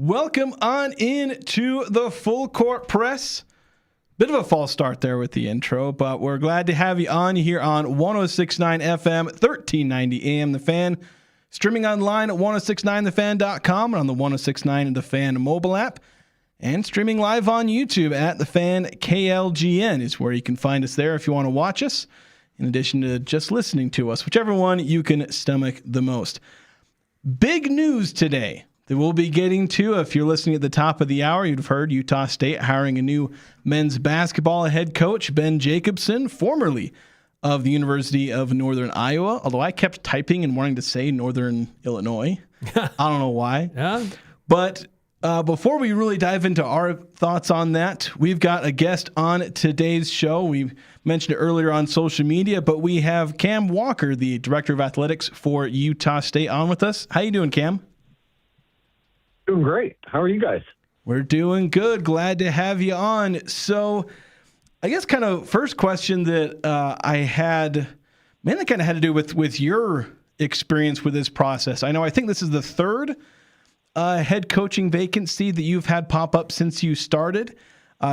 Welcome on in to the Full Court Press. Bit of a false start there with the intro, but we're glad to have you on here on 106.9 FM, 1390 AM The Fan, streaming online at 1069thefan.com and on the 1069 The Fan mobile app, and streaming live on YouTube at The Fan KLGN is where you can find us there if you want to watch us, in addition to just listening to us, whichever one you can stomach the most. Big news today that we'll be getting to. If you're listening at the top of the hour, you'd have heard Utah State hiring a new men's basketball head coach, Ben Jacobson, formerly of the University of Northern Iowa, although I kept typing and wanting to say Northern Illinois. I don't know why. Yeah. But before we really dive into our thoughts on that, we've got a guest on today's show. We mentioned it earlier on social media, but we have Cam Walker, the Director of Athletics for Utah State, on with us. How you doing, Cam? Doing great. How are you guys? We're doing good. Glad to have you on. So I guess kind of first question that I had, mainly kind of had to do with your experience with this process. I think this is the third head coaching vacancy that you've had pop up since you started.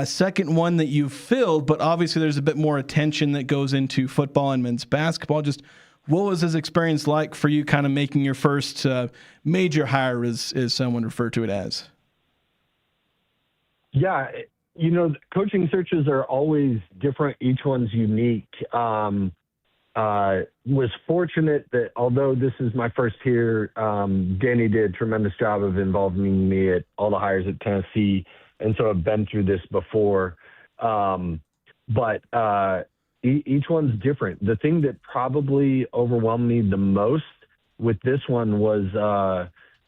Second one that you've filled, but obviously there's a bit more attention that goes into football and men's basketball. Just what was this experience like for you, kind of making your first major hire, as someone referred to it as? Yeah, coaching searches are always different. Each one's unique. Was fortunate that although this is my first year, Danny did a tremendous job of involving me at all the hires at Tennessee, and so I've been through this before. But each one's different. The thing that probably overwhelmed me the most with this one was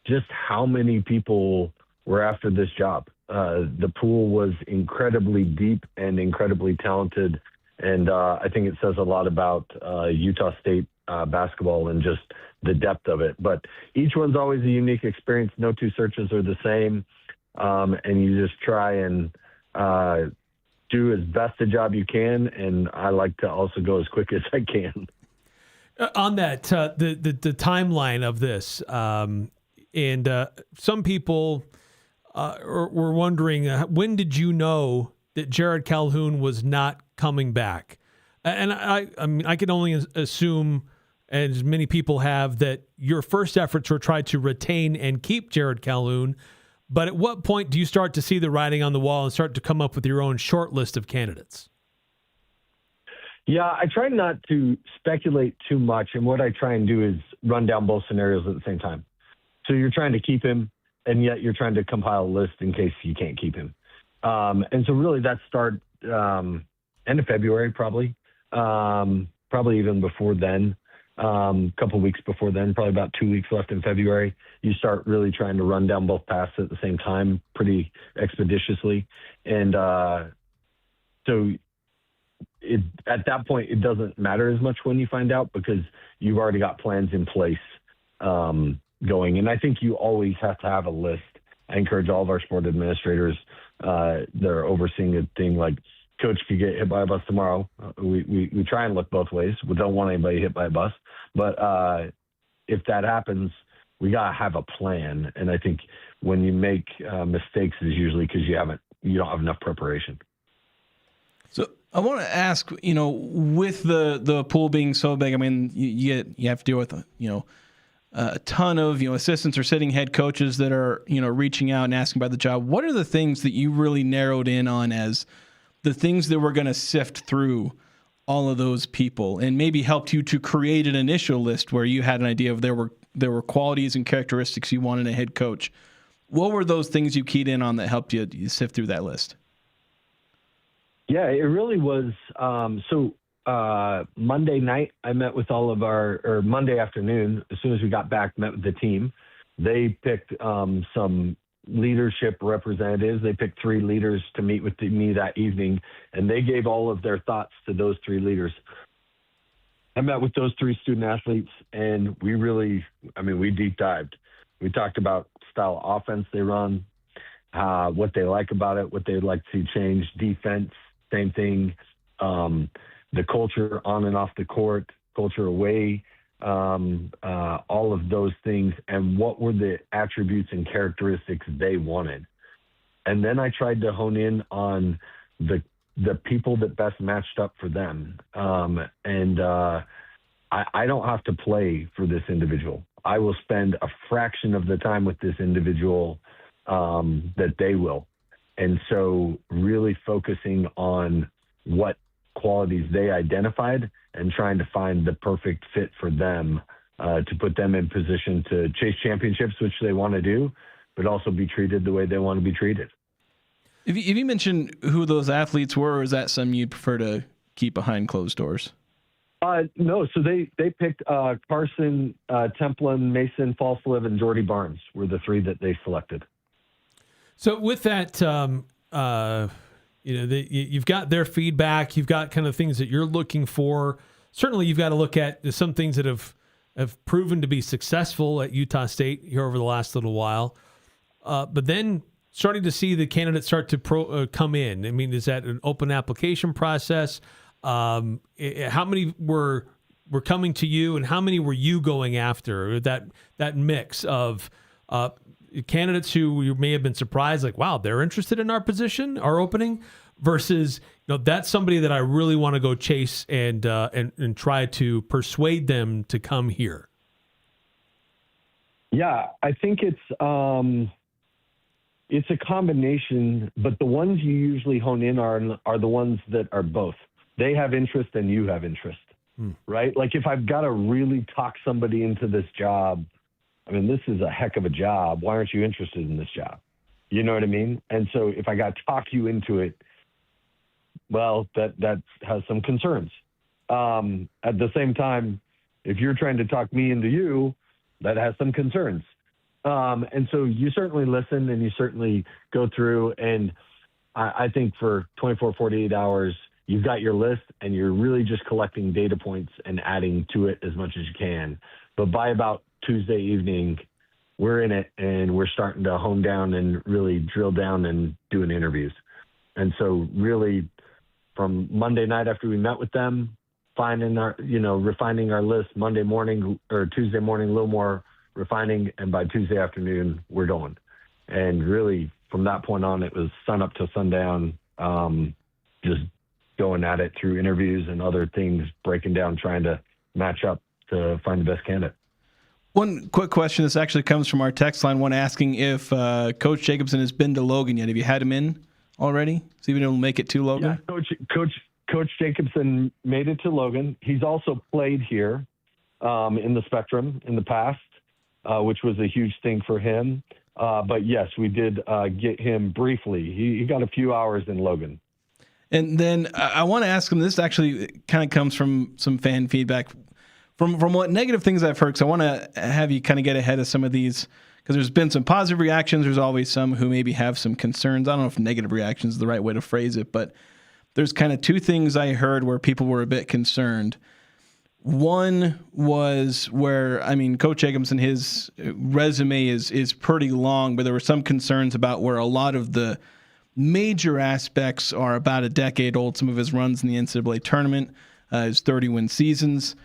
just how many people were after this job. The pool was incredibly deep and incredibly talented, and I think it says a lot about Utah State basketball and just the depth of it. But each one's always a unique experience. No two searches are the same, and you just try and do as best a job you can, and I like to also go as quick as I can. On that, the timeline of this, and some people were wondering, when did you know that Jared Calhoun was not coming back? And I mean, I can only assume, as many people have, that your first efforts were try to retain and keep Jared Calhoun. But at what point do you start to see the writing on the wall and start to come up with your own short list of candidates? Yeah, I try not to speculate too much, and what I try and do is run down both scenarios at the same time. So you're trying to keep him, and yet you're trying to compile a list in case you can't keep him. And so really that started end of February, probably even before then. Couple weeks before then, probably about 2 weeks left in February, you start really trying to run down both paths at the same time pretty expeditiously. And so at that point, it doesn't matter as much when you find out because you've already got plans in place going. And I think you always have to have a list. I encourage all of our sport administrators that are overseeing a thing like, coach could get hit by a bus tomorrow. We try and look both ways. We don't want anybody hit by a bus. But if that happens, we got to have a plan. And I think when you make mistakes is usually because you don't have enough preparation. So I want to ask, with the pool being so big, I mean, you have to deal with, a ton of, assistants or sitting head coaches that are, reaching out and asking about the job. What are the things that you really narrowed in on as the things that were going to sift through all of those people and maybe helped you to create an initial list where you had an idea of there were qualities and characteristics you wanted in a head coach? What were those things you keyed in on that helped you sift through that list? Yeah, it really was. Monday night, I met with or Monday afternoon, as soon as we got back, met with the team. They picked some leadership representatives. They picked 3 leaders to meet with me that evening, and they gave all of their thoughts to those 3 leaders. I met with those 3 student athletes, and we deep dived. We talked about style of offense they run, what they like about it, what they'd like to see change. Defense, same thing. The culture on and off the court, culture away, all of those things, and what were the attributes and characteristics they wanted. And then I tried to hone in on the people that best matched up for them. I don't have to play for this individual. I will spend a fraction of the time with this individual that they will. And so really focusing on what qualities they identified and trying to find the perfect fit for them to put them in position to chase championships, which they want to do, but also be treated the way they want to be treated. If you mention who those athletes were, or is that something you'd prefer to keep behind closed doors? No, so they picked Carson, Templin, Mason, Falslev, and Jordy Barnes were the three that they selected. So with that, you've got their feedback. You've got kind of things that you're looking for. Certainly, you've got to look at some things that have proven to be successful at Utah State here over the last little while. But then starting to see the candidates start to come in. I mean, is that an open application process? How many were coming to you, and how many were you going after? That mix of candidates who you may have been surprised, like, wow, they're interested in our position, our opening, versus that's somebody that I really want to go chase and try to persuade them to come here. Yeah, I think it's a combination, but the ones you usually hone in on are the ones that are both. They have interest and you have interest, right? Like if I've got to really talk somebody into this job, I mean, this is a heck of a job. Why aren't you interested in this job? You know what I mean? And so if I got to talk you into it, well, that has some concerns. At the same time, if you're trying to talk me into you, that has some concerns. And so you certainly listen and you certainly go through. And I think for 24, 48 hours, you've got your list and you're really just collecting data points and adding to it as much as you can. But by about Tuesday evening, we're in it and we're starting to hone down and really drill down and doing interviews. And so really from Monday night after we met with them, refining our list, Monday morning or Tuesday morning, a little more refining. And by Tuesday afternoon, we're going. And really from that point on, it was sun up to sundown, just going at it through interviews and other things, breaking down, trying to match up to find the best candidate. One quick question. This actually comes from our text line. One asking if Coach Jacobson has been to Logan yet. Have you had him in already? Has he been able to make it to Logan? Yeah, Coach Jacobson made it to Logan. He's also played here in the Spectrum in the past, which was a huge thing for him. But yes, we did get him briefly. He got a few hours in Logan. And then I want to ask him, this actually kind of comes from some fan feedback. From what negative things I've heard, because I want to have you kind of get ahead of some of these, because there's been some positive reactions. There's always some who maybe have some concerns. I don't know if negative reactions is the right way to phrase it, but there's kind of two things I heard where people were a bit concerned. One was where, I mean, Coach Jacobson, his resume is pretty long, but there were some concerns about where a lot of the major aspects are about a decade old. Some of his runs in the NCAA tournament, his 30-win seasons.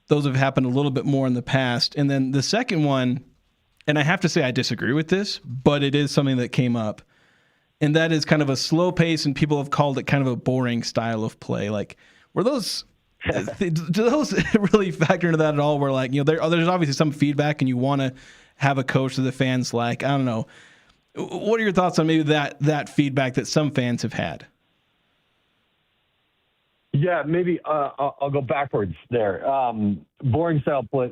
Those have happened a little bit more in the past. And then the second one, and I have to say I disagree with this, but it is something that came up, and that is kind of a slow pace, and people have called it kind of a boring style of play. Like, were those do those really factor into that at all? Where, like, there's obviously some feedback, and you want to have a coach that the fans like. I don't know. What are your thoughts on maybe that feedback that some fans have had? Yeah, maybe I'll go backwards there. Boring style play,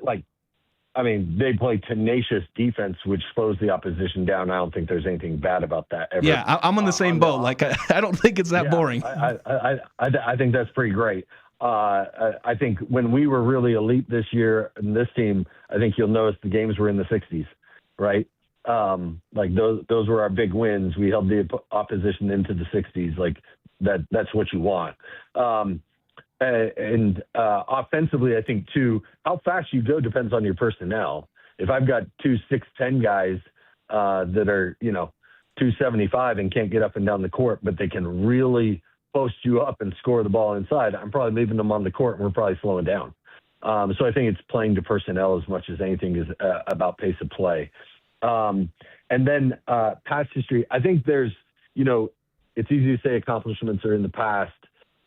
they play tenacious defense, which slows the opposition down. I don't think there's anything bad about that ever. Yeah, I'm on the same boat. I don't think it's that boring. I think that's pretty great. I think when we were really elite this year in this team, I think you'll notice the games were in the 60s, right? Those were our big wins. We held the opposition into the 60s. That's what you want. And offensively, I think too, how fast you go depends on your personnel. If I've got 2 6'10" guys that are 275 and can't get up and down the court, but they can really post you up and score the ball inside, I'm probably leaving them on the court and we're probably slowing down. So I think it's playing to personnel as much as anything is about pace of play. And then past history, I think there's, it's easy to say accomplishments are in the past.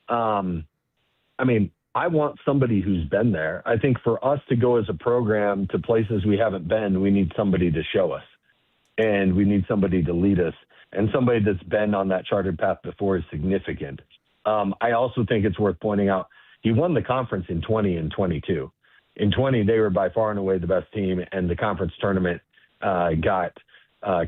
I mean, I want somebody who's been there. I think for us to go as a program to places we haven't been, we need somebody to show us, and we need somebody to lead us, and somebody that's been on that charted path before is significant. I also think it's worth pointing out he won the conference in 20 and 22. In 20, they were by far and away the best team, and the conference tournament got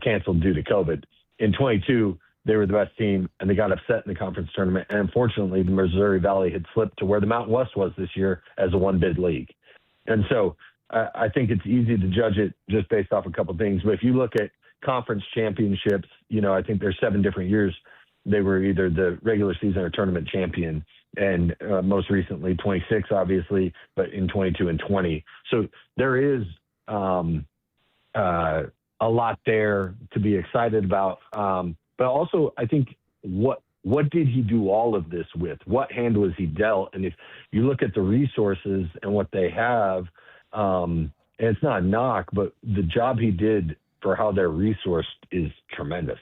canceled due to COVID. In 22, they were the best team, and they got upset in the conference tournament. And unfortunately, the Missouri Valley had slipped to where the Mountain West was this year as a one-bid league. And so I think it's easy to judge it just based off a couple of things. But if you look at conference championships, I think there's 7 different years they were either the regular season or tournament champion. And most recently 26, obviously, but in 22 and 20. So there is a lot there to be excited about. But also, I think what did he do all of this with? What hand was he dealt? And if you look at the resources and what they have, and it's not a knock, but the job he did for how they're resourced is tremendous.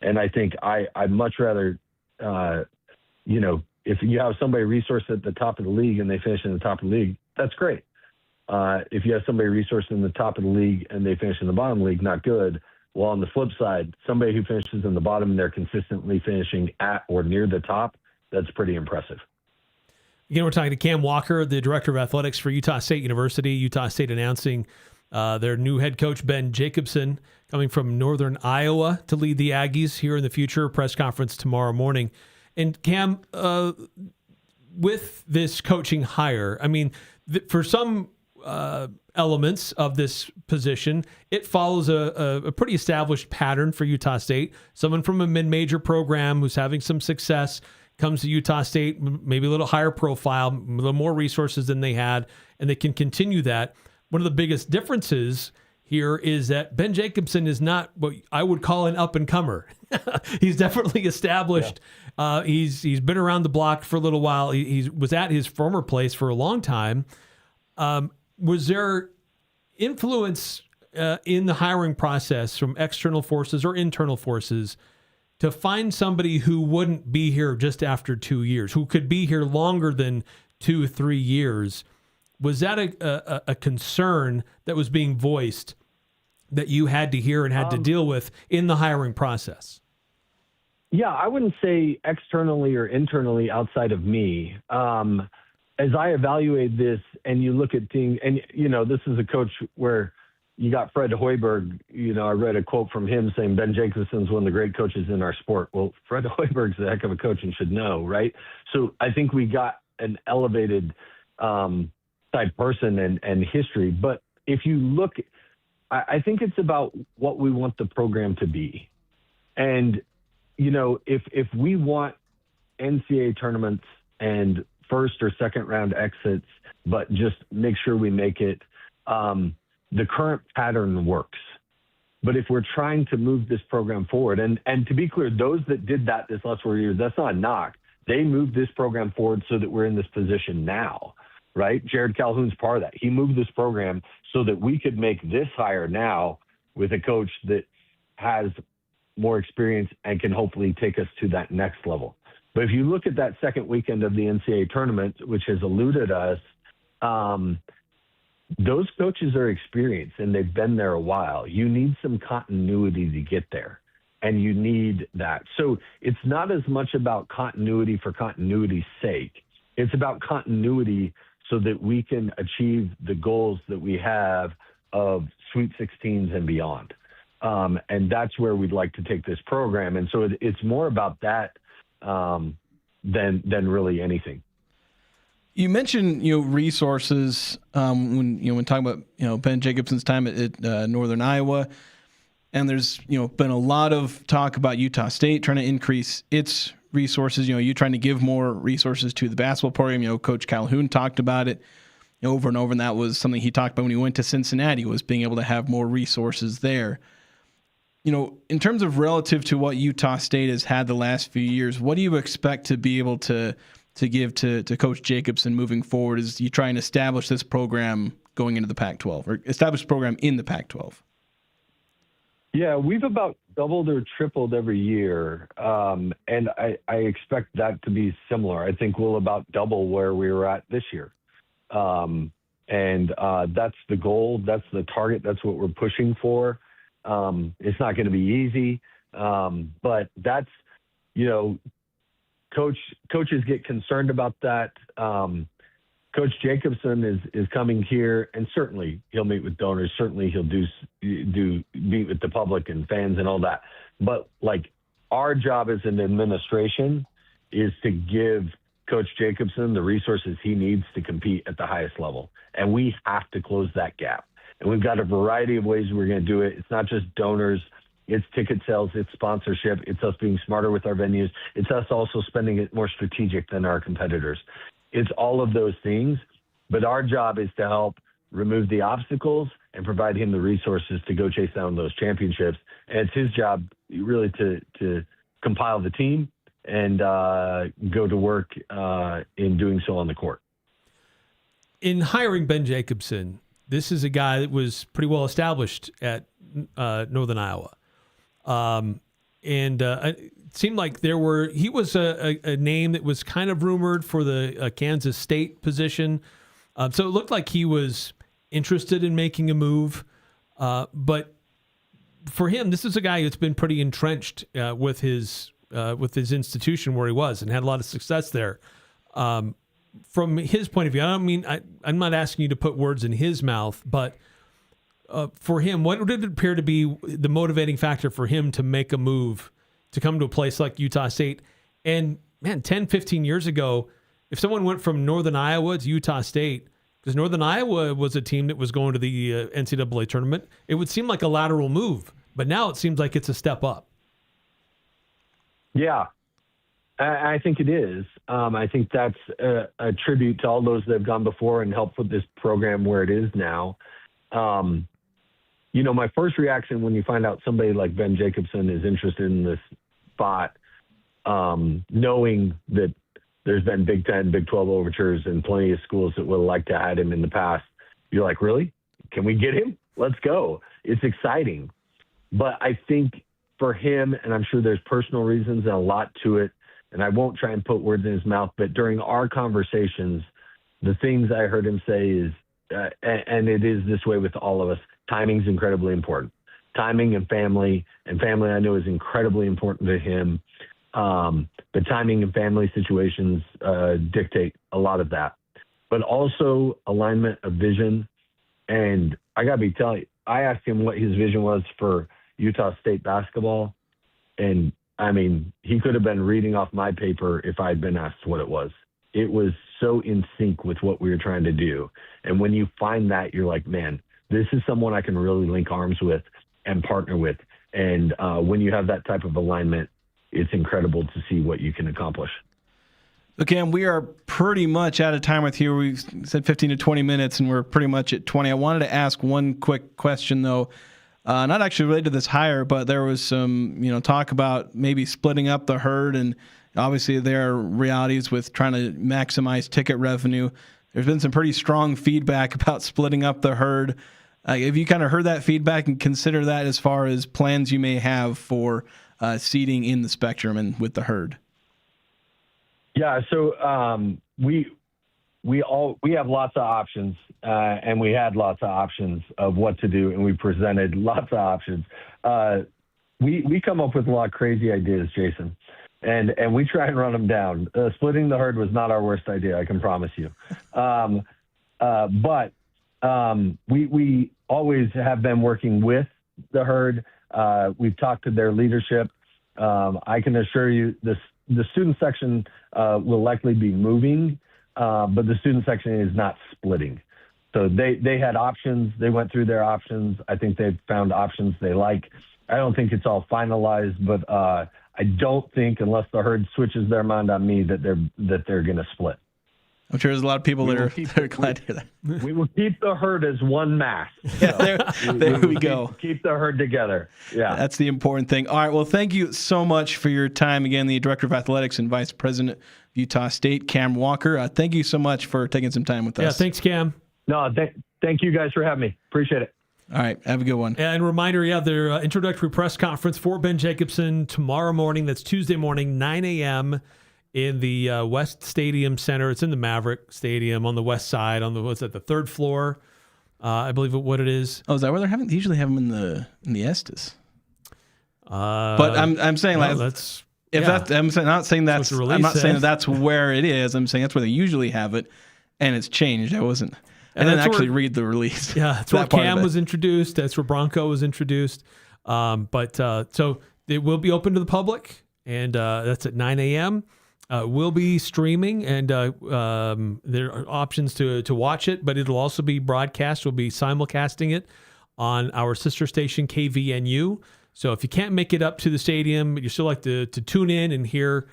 And I think I'd much rather, if you have somebody resourced at the top of the league and they finish in the top of the league, that's great. If you have somebody resourced in the top of the league and they finish in the bottom of the league, not good. Well, on the flip side, somebody who finishes in the bottom and they're consistently finishing at or near the top, that's pretty impressive. Again, we're talking to Cam Walker, the director of athletics for Utah State University. Utah State announcing their new head coach, Ben Jacobson, coming from Northern Iowa to lead the Aggies here in the future. Press conference tomorrow morning. And Cam, with this coaching hire, I mean, for some elements of this position, it follows a pretty established pattern for Utah State. Someone from a mid-major program who's having some success comes to Utah State, maybe a little higher profile, a little more resources than they had, and they can continue that. One of the biggest differences here is that Ben Jacobson is not what I would call an up-and-comer. He's definitely established. Yeah. He's been around the block for a little while. He was at his former place for a long time. Was there influence in the hiring process from external forces or internal forces to find somebody who wouldn't be here just after 2 years, who could be here longer than 2-3 years? Was that a concern that was being voiced that you had to hear and had to deal with in the hiring process? Yeah, I wouldn't say externally or internally outside of me. As I evaluate this and you look at things, and, this is a coach where you got Fred Hoiberg. I read a quote from him saying Ben Jacobson's one of the great coaches in our sport. Well, Fred Hoiberg's a heck of a coach and should know, right? So I think we got an elevated type person and history. But if you look, I think it's about what we want the program to be. And, if we want NCAA tournaments and first or second round exits, but just make sure we make it, the current pattern works. But if we're trying to move this program forward, and to be clear, those that did that this last 4 years, that's not a knock. They moved this program forward so that we're in this position now, right? Jared Calhoun's part of that. He moved this program so that we could make this hire now with a coach that has more experience and can hopefully take us to that next level. But if you look at that second weekend of the NCAA tournament, which has eluded us, those coaches are experienced and they've been there a while. You need some continuity to get there, and you need that. So it's not as much about continuity for continuity's sake. It's about continuity so that we can achieve the goals that we have of Sweet 16s and beyond. And that's where we'd like to take this program. And so it's more about that than really anything. You mentioned resources when talking about Ben Jacobson's time at Northern Iowa, and there's been a lot of talk about Utah State trying to increase its resources. You trying to give more resources to the basketball program. Coach Calhoun talked about it over and over, and that was something he talked about when he went to Cincinnati, was being able to have more resources there. In terms of relative to what Utah State has had the last few years, what do you expect to be able to to give to Coach Jacobson moving forward as you try and establish this program going into the Pac-12 or establish the program in the Pac-12? Yeah, we've about doubled or tripled every year, and I expect that to be similar. I think we'll about double where we were at this year. And that's the goal. That's the target. That's what we're pushing for. It's not going to be easy, but that's, coaches get concerned about that. Coach Jacobson is coming here, and certainly he'll meet with donors. Certainly he'll meet with the public and fans and all that. But our job as an administration is to give Coach Jacobson the resources he needs to compete at the highest level, and we have to close that gap. And we've got a variety of ways we're going to do it. It's not just donors. It's ticket sales. It's sponsorship. It's us being smarter with our venues. It's us also spending it more strategic than our competitors. It's all of those things, but our job is to help remove the obstacles and provide him the resources to go chase down those championships. And it's his job really to compile the team and go to work in doing so on the court. In hiring Ben Jacobson, this is a guy that was pretty well established at Northern Iowa. It seemed like he was a name that was kind of rumored for the Kansas State position. So it looked like he was interested in making a move. But for him, this is a guy that's been pretty entrenched with his institution where he was and had a lot of success there. From his point of view, I'm not asking you to put words in his mouth, but for him, what did it appear to be the motivating factor for him to make a move to come to a place like Utah State? And man, 10, 15 years ago, if someone went from Northern Iowa to Utah State, because Northern Iowa was a team that was going to the NCAA tournament, it would seem like a lateral move. But now it seems like it's a step up. Yeah, I think it is. I think that's a tribute to all those that have gone before and helped put this program where it is now. My first reaction when you find out somebody like Ben Jacobson is interested in this spot, knowing that there's been Big 10, Big 12 overtures and plenty of schools that would like to have him in the past, you're like, really? Can we get him? Let's go. It's exciting. But I think for him, and I'm sure there's personal reasons and a lot to it, and I won't try and put words in his mouth, but during our conversations, the things I heard him say is, and it is this way with all of us, timing is incredibly important. Timing and family I know is incredibly important to him. But timing and family situations dictate a lot of that. But also alignment of vision. And I got to telling you, I asked him what his vision was for Utah State basketball. And, he could have been reading off my paper if I had been asked what it was. It was so in sync with what we were trying to do. And when you find that, you're like, man, this is someone I can really link arms with and partner with. And when you have that type of alignment, it's incredible to see what you can accomplish. Okay, we are pretty much out of time with you. We said 15 to 20 minutes, and we're pretty much at 20. I wanted to ask one quick question, though. Not actually related to this hire, but there was some, talk about maybe splitting up the herd, and obviously there are realities with trying to maximize ticket revenue. There's been some pretty strong feedback about splitting up the herd. Have you kind of heard that feedback and consider that as far as plans you may have for seating in the Spectrum and with the herd? Yeah, so we have lots of options, and we had lots of options of what to do, and we presented lots of options. We come up with a lot of crazy ideas, Jason, and we try and run them down. Splitting the herd was not our worst idea, I can promise you. But we always have been working with the herd. We've talked to their leadership. I can assure you the student section will likely be moving, but the student section is not splitting. So they had options. They went through their options. I think they've found options they like. I don't think it's all finalized, but I don't think, unless the herd switches their mind on me, that they're going to split. I'm sure there's a lot of people that are glad to hear that. We will keep the herd as one mass. Yeah, there we go. Keep the herd together. Yeah. That's the important thing. All right. Well, thank you so much for your time. Again, the Director of Athletics and Vice President of Utah State, Cam Walker. Thank you so much for taking some time with us. Yeah, thanks, Cam. No, thank you guys for having me. Appreciate it. All right. Have a good one. And reminder, their introductory press conference for Ben Jacobson tomorrow morning. That's Tuesday morning, 9 a.m. in the West Stadium Center. It's in the Maverick Stadium on the west side, on the third floor, I believe what it is. Oh, is that where they're having? They usually have them in the Estes. But I'm saying no, that's not saying that's where it is. I'm saying that's where they usually have it, and it's changed. I didn't actually read the release. Yeah, that's where Cam was introduced. That's where Bronco was introduced. So it will be open to the public, and that's at 9 a.m. We'll be streaming, and there are options to watch it, but it'll also be broadcast. We'll be simulcasting it on our sister station, KVNU. So if you can't make it up to the stadium, but you still like to tune in and hear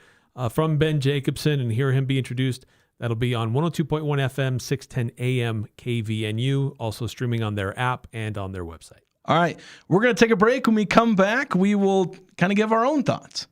from Ben Jacobson and hear him be introduced, that'll be on 102.1 FM, 610 AM KVNU, also streaming on their app and on their website. All right. We're going to take a break. When we come back, we will kind of give our own thoughts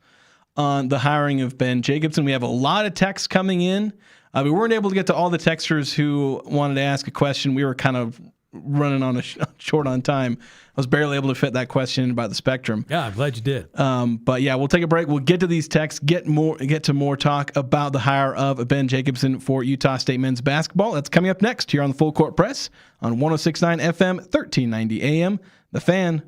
on the hiring of Ben Jacobson. We have a lot of texts coming in. We weren't able to get to all the texters who wanted to ask a question. We were kind of running on short on time. I was barely able to fit that question in by the spectrum. Yeah, I'm glad you did. But yeah, we'll take a break. We'll get to these texts, get to more talk about the hire of Ben Jacobson for Utah State men's basketball. That's coming up next here on the Full Court Press on 106.9 FM, 1390 AM. The Fan.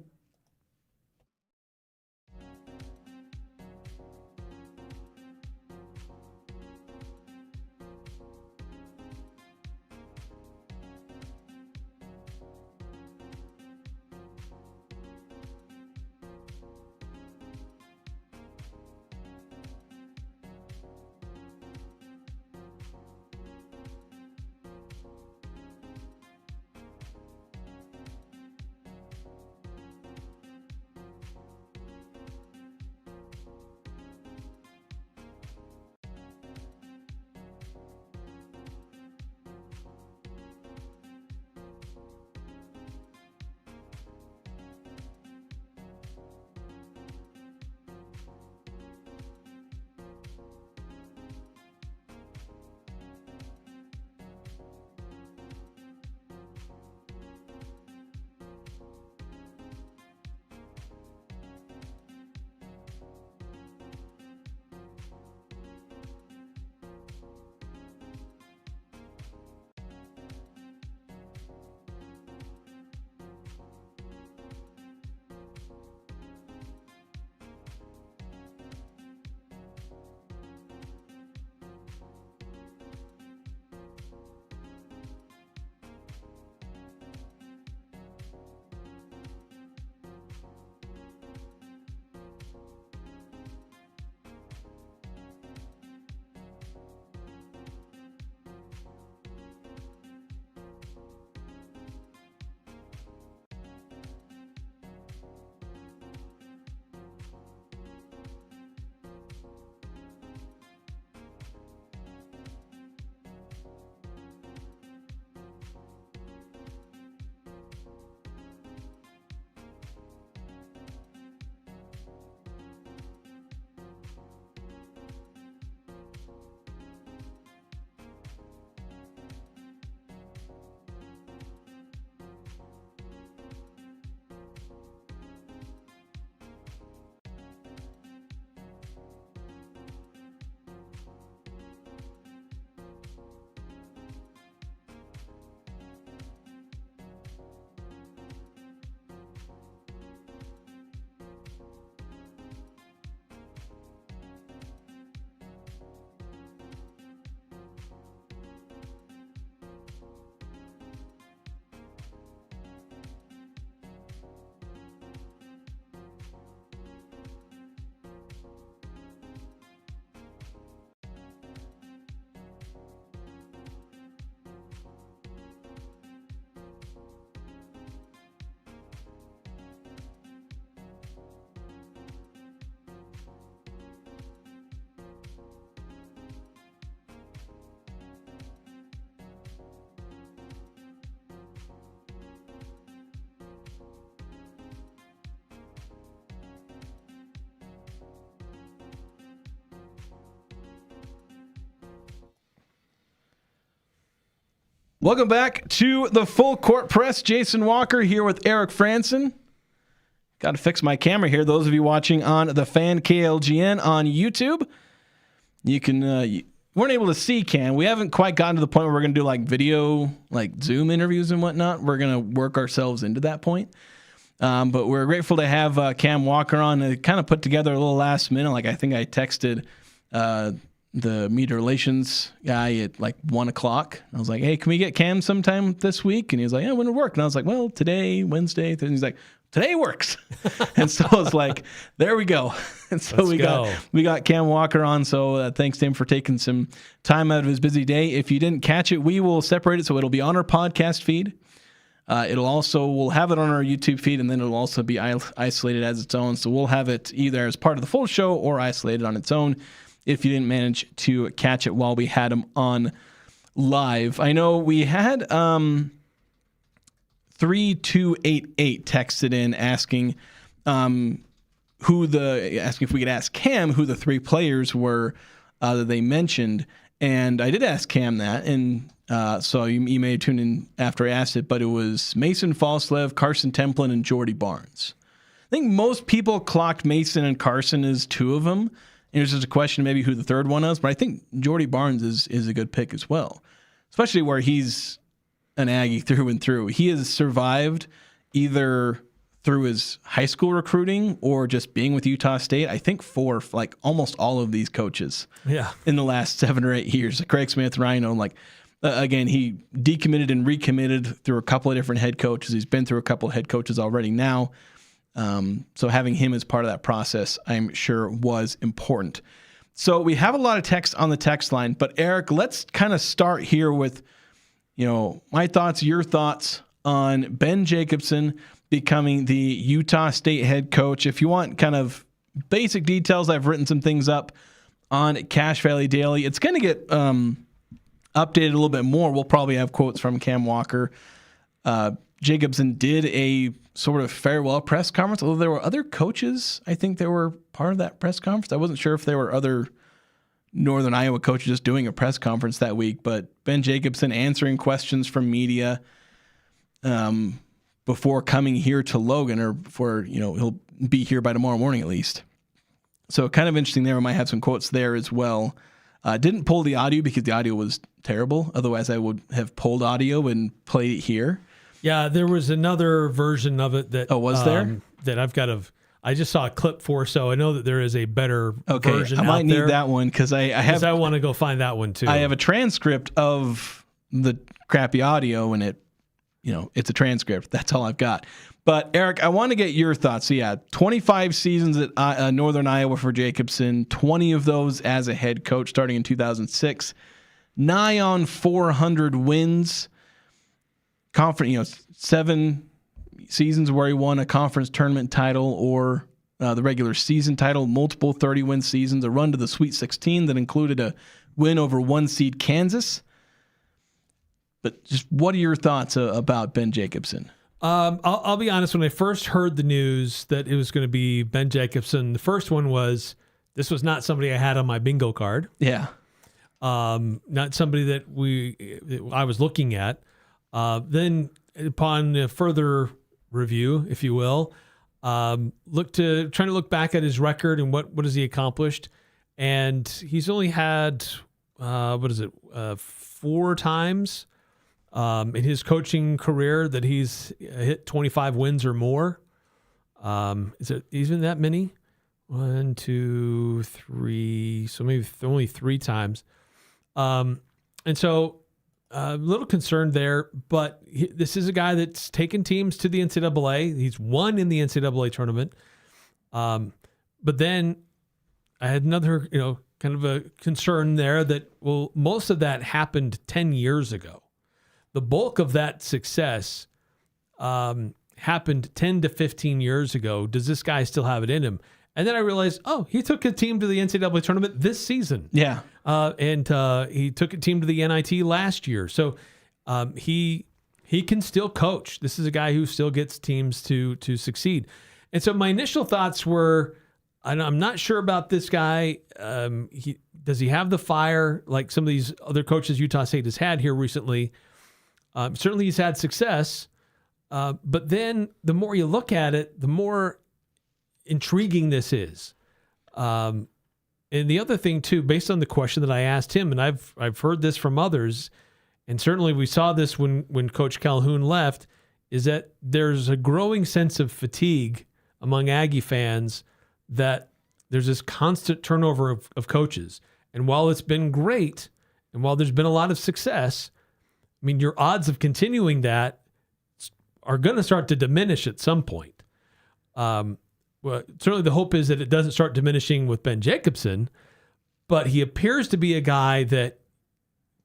Welcome back to the Full Court Press. Jason Walker here with Eric Frandsen. Got to fix my camera here. Those of you watching on the Fan KLGN on YouTube, you can you weren't able to see Cam. We haven't quite gotten to the point where we're going to do like video, like Zoom interviews and whatnot. We're going to work ourselves into that point. But we're grateful to have Cam Walker on to kind of put together a little last minute. Like I think I texted the media relations guy at like 1:00. I was like, hey, can we get Cam sometime this week? And he was like, yeah, when it work? And I was like, well, today, Wednesday. And he's like, today works. And so I was like, there we go. And so we got Cam Walker on. So thanks to him for taking some time out of his busy day. If you didn't catch it, we will separate it so it'll be on our podcast feed. We'll have it on our YouTube feed, and then it'll also be isolated as its own. So we'll have it either as part of the full show or isolated on its own if you didn't manage to catch it while we had him on live. I know we had 3288 texted in asking asking if we could ask Cam who the three players were that they mentioned. And I did ask Cam that, and so you may have tuned in after I asked it, but it was Mason Falslev, Carson Templin, and Jordy Barnes. I think most people clocked Mason and Carson as two of them. And there's just a question maybe who the third one is, but I think Jordy Barnes is a good pick as well, especially where he's an Aggie through and through. He has survived either through his high school recruiting or just being with Utah State, I think for like almost all of these coaches in the last 7 or 8 years. Craig Smith, Rhino, again, he decommitted and recommitted through a couple of different head coaches. He's been through a couple of head coaches already now. So having him as part of that process, I'm sure was important. So we have a lot of text on the text line, but Eric, let's kind of start here with, my thoughts, your thoughts on Ben Jacobson becoming the Utah State head coach. If you want kind of basic details, I've written some things up on Cache Valley Daily. It's going to get updated a little bit more. We'll probably have quotes from Cam Walker. Jacobson did a sort of farewell press conference, although there were other coaches, I think, that were part of that press conference. I wasn't sure if there were other Northern Iowa coaches just doing a press conference that week, but Ben Jacobson answering questions from media before coming here to Logan, or before, he'll be here by tomorrow morning at least. So kind of interesting there. We might have some quotes there as well. Didn't pull the audio because the audio was terrible. Otherwise, I would have pulled audio and played it here. Yeah, there was another version of it that was there? That I just saw a clip for, so I know that there is a better version I might out need there. that one because I want to go find that one too. I have a transcript of the crappy audio, and it's a transcript. That's all I've got. But Eric, I want to get your thoughts. So yeah, 25 seasons at Northern Iowa for Jacobson, 20 of those as a head coach starting in 2006, nigh on 400 wins. Conference, 7 seasons where he won a conference tournament title or the regular season title, multiple 30-win seasons, a run to the Sweet 16 that included a win over 1-seed Kansas. But just what are your thoughts about Ben Jacobson? I'll be honest. When I first heard the news that it was going to be Ben Jacobson, the first one was, this was not somebody I had on my bingo card. Yeah. Not somebody that I was looking at. Then upon further review, if you will, trying to look back at his record and what has he accomplished. And he's only had, 4 times in his coaching career that he's hit 25 wins or more. Is it even that many? 1, 2, 3. So maybe only 3 times. And so a little concerned there, but this is a guy that's taken teams to the NCAA. He's won in the NCAA tournament. But then I had another, kind of a concern there that, well, most of that happened 10 years ago. The bulk of that success happened 10 to 15 years ago. Does this guy still have it in him? And then I realized, he took a team to the NCAA tournament this season. Yeah. And he took a team to the NIT last year. So he can still coach. This is a guy who still gets teams to succeed. And so my initial thoughts were, I'm not sure about this guy. Does he have the fire like some of these other coaches Utah State has had here recently? Certainly he's had success, but then the more you look at it, the more intriguing this is. And the other thing too, based on the question that I asked him, and I've heard this from others, and certainly we saw this when Coach Calhoun left, is that there's a growing sense of fatigue among Aggie fans that there's this constant turnover of coaches. And while it's been great, and while there's been a lot of success, I mean, your odds of continuing that are going to start to diminish at some point. Well, certainly the hope is that it doesn't start diminishing with Ben Jacobson, but he appears to be a guy that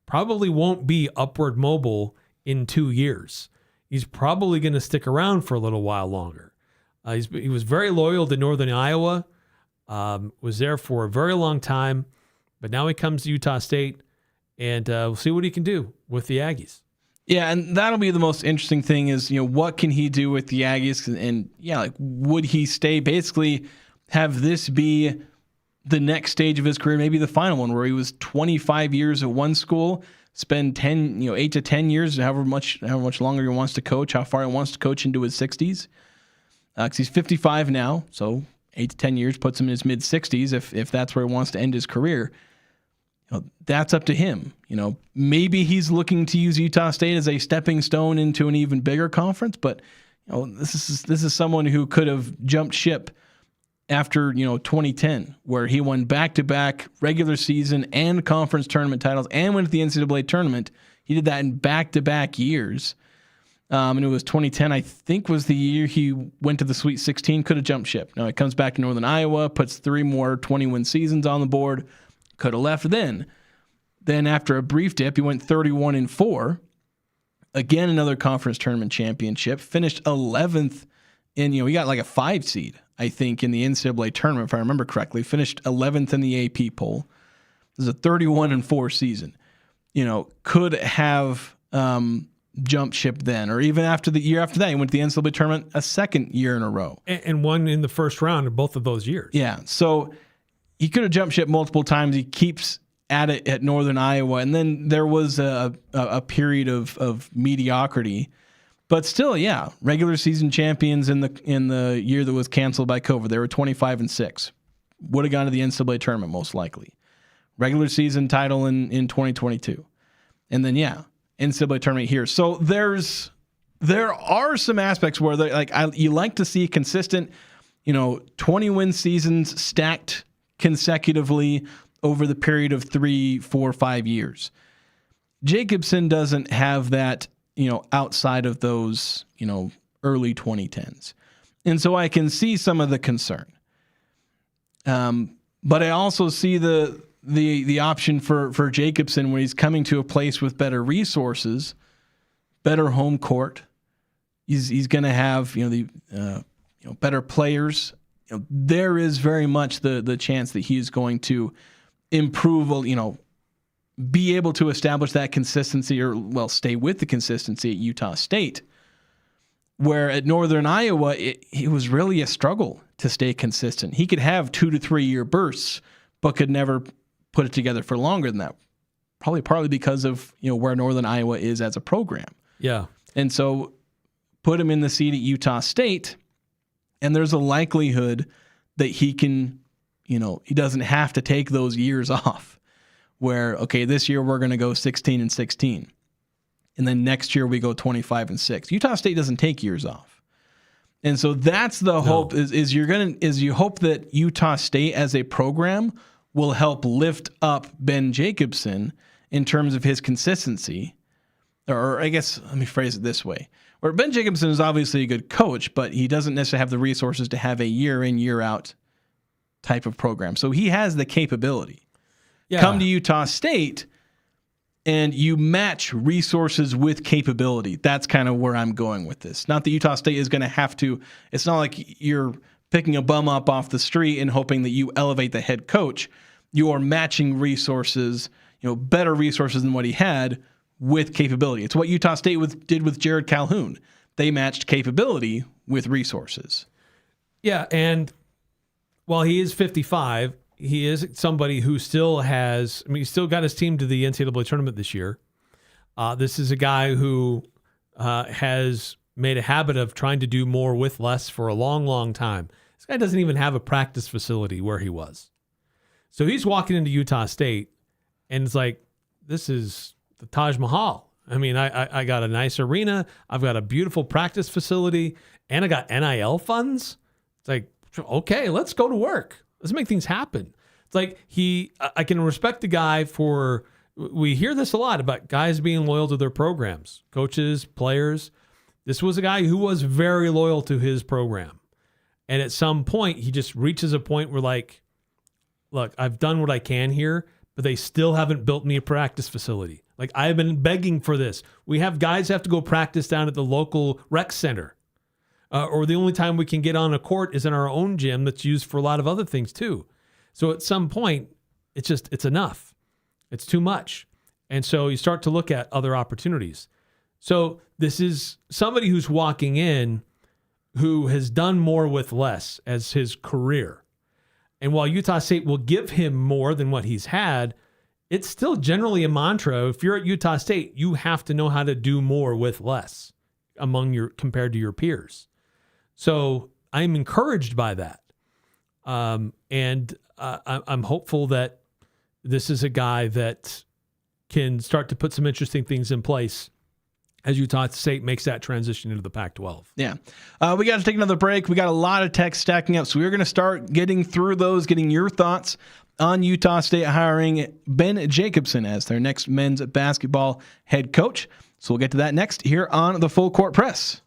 probably won't be upward mobile in 2 years. He's probably going to stick around for a little while longer. He was very loyal to Northern Iowa, was there for a very long time, but now he comes to Utah State, and we'll see what he can do with the Aggies. Yeah, and that'll be the most interesting thing is, what can he do with the Aggies? And yeah, like, would he stay, basically have this be the next stage of his career, maybe the final one, where he was 25 years at one school, spend 8 to 10 years, however much longer he wants to coach, how far he wants to coach into his 60s. Because he's 55 now, so 8 to 10 years puts him in his mid-60s if that's where he wants to end his career. That's up to him. Maybe he's looking to use Utah State as a stepping stone into an even bigger conference, but this is someone who could have jumped ship after 2010, where he won back-to-back regular season and conference tournament titles and went to the NCAA tournament. He did that in back-to-back years. And it was 2010, I think, was the year he went to the Sweet 16, could have jumped ship. Now, he comes back to Northern Iowa, puts 3 more 20-win seasons on the board, could have left then. Then after a brief dip, he went 31-4. Again, another conference tournament championship. Finished 11th in, he got like a 5 seed, I think, in the NCAA tournament, if I remember correctly. Finished 11th in the AP poll. It was a 31-4 season. Could have jumped ship then, or even after the year after that, he went to the NCAA tournament a second year in a row. And won in the first round of both of those years. Yeah, so he could have jumped ship multiple times. He keeps at it at Northern Iowa, and then there was a period of mediocrity, but still, yeah, regular season champions in the year that was canceled by COVID. They were 25-6. Would have gone to the NCAA tournament most likely. Regular season title in 2022, and then NCAA tournament here. So there are some aspects where you like to see consistent, 20-win seasons stacked consecutively over the period of 3, 4, 5 years. Jacobson doesn't have that, outside of those, early 2010s. And so I can see some of the concern. But I also see the option for Jacobson when he's coming to a place with better resources, better home court. He's going to have, better players. There is very much the chance that he is going to improve, be able to establish that consistency stay with the consistency at Utah State, where at Northern Iowa, it was really a struggle to stay consistent. He could have 2 to 3 year bursts, but could never put it together for longer than that. Probably partly because of, where Northern Iowa is as a program. Yeah. And so put him in the seat at Utah State, and there's a likelihood that he can, he doesn't have to take those years off where, okay, this year we're going to go 16-16. And then next year we go 25-6. Utah State doesn't take years off. And so that's the hope is you hope that Utah State as a program will help lift up Ben Jacobson in terms of his consistency. Or I guess, let me phrase it this way. Where Ben Jacobson is obviously a good coach, but he doesn't necessarily have the resources to have a year in, year out type of program. So he has the capability. Yeah. Come to Utah State and you match resources with capability. That's kind of where I'm going with this. Not that Utah State is going to have to, it's not like you're picking a bum up off the street and hoping that you elevate the head coach. You are matching resources, better resources than what he had with capability. It's what Utah State did with Jared Calhoun. They matched capability with resources. Yeah, and while he is 55, he is somebody who still has, he's still got his team to the NCAA tournament this year. This is a guy who has made a habit of trying to do more with less for a long, long time. This guy doesn't even have a practice facility where he was. So he's walking into Utah State, and it's like, this is the Taj Mahal. I mean, I got a nice arena. I've got a beautiful practice facility, and I got NIL funds. It's like, okay, let's go to work. Let's make things happen. It's like I can respect the guy for, we hear this a lot about guys being loyal to their programs, coaches, players. This was a guy who was very loyal to his program. And at some point, he just reaches a point where, like, look, I've done what I can here, but they still haven't built me a practice facility. Like, I've been begging for this. We have guys have to go practice down at the local rec center. Or the only time we can get on a court is in our own gym that's used for a lot of other things too. So at some point, it's enough. It's too much. And so you start to look at other opportunities. So this is somebody who's walking in who has done more with less as his career. And while Utah State will give him more than what he's had, it's still generally a mantra. If you're at Utah State, you have to know how to do more with less compared to your peers. So I'm encouraged by that. And I'm hopeful that this is a guy that can start to put some interesting things in place as Utah State makes that transition into the Pac-12. Yeah. We got to take another break. We got a lot of text stacking up, so we're going to start getting through those, getting your thoughts on Utah State hiring Ben Jacobson as their next men's basketball head coach. So we'll get to that next here on the Full Court Press.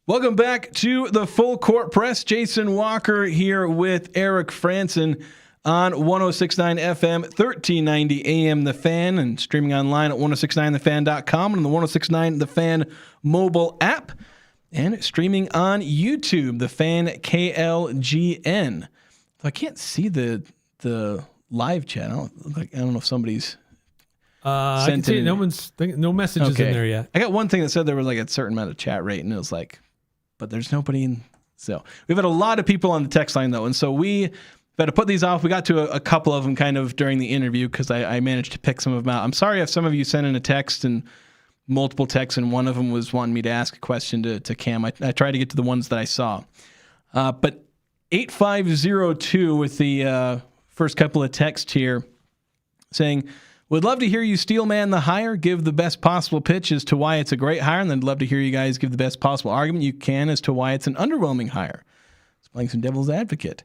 Welcome back to the Full Court Press. Jason Walker here with Eric Frandsen on 106.9 FM, 1390 AM The Fan, and streaming online at 1069thefan.com and the 1069 The Fan mobile app, and streaming on YouTube, The Fan KLGN. I can't see the live chat. I don't know if somebody's I can see no messages in there yet. I got one thing that said there was like a certain amount of chat rate, and it was like, but there's nobody in. So we've had a lot of people on the text line though, and so we had to put these off. We got to a couple of them kind of during the interview because I managed to pick some of them out. I'm sorry if some of you sent in a text and multiple texts, and one of them was wanting me to ask a question to Cam. I tried to get to the ones that I saw. But 8502 with the first couple of texts here saying, would love to hear you steel man the hire, give the best possible pitch as to why it's a great hire, and then love to hear you guys give the best possible argument you can as to why it's an underwhelming hire. It's playing some devil's advocate.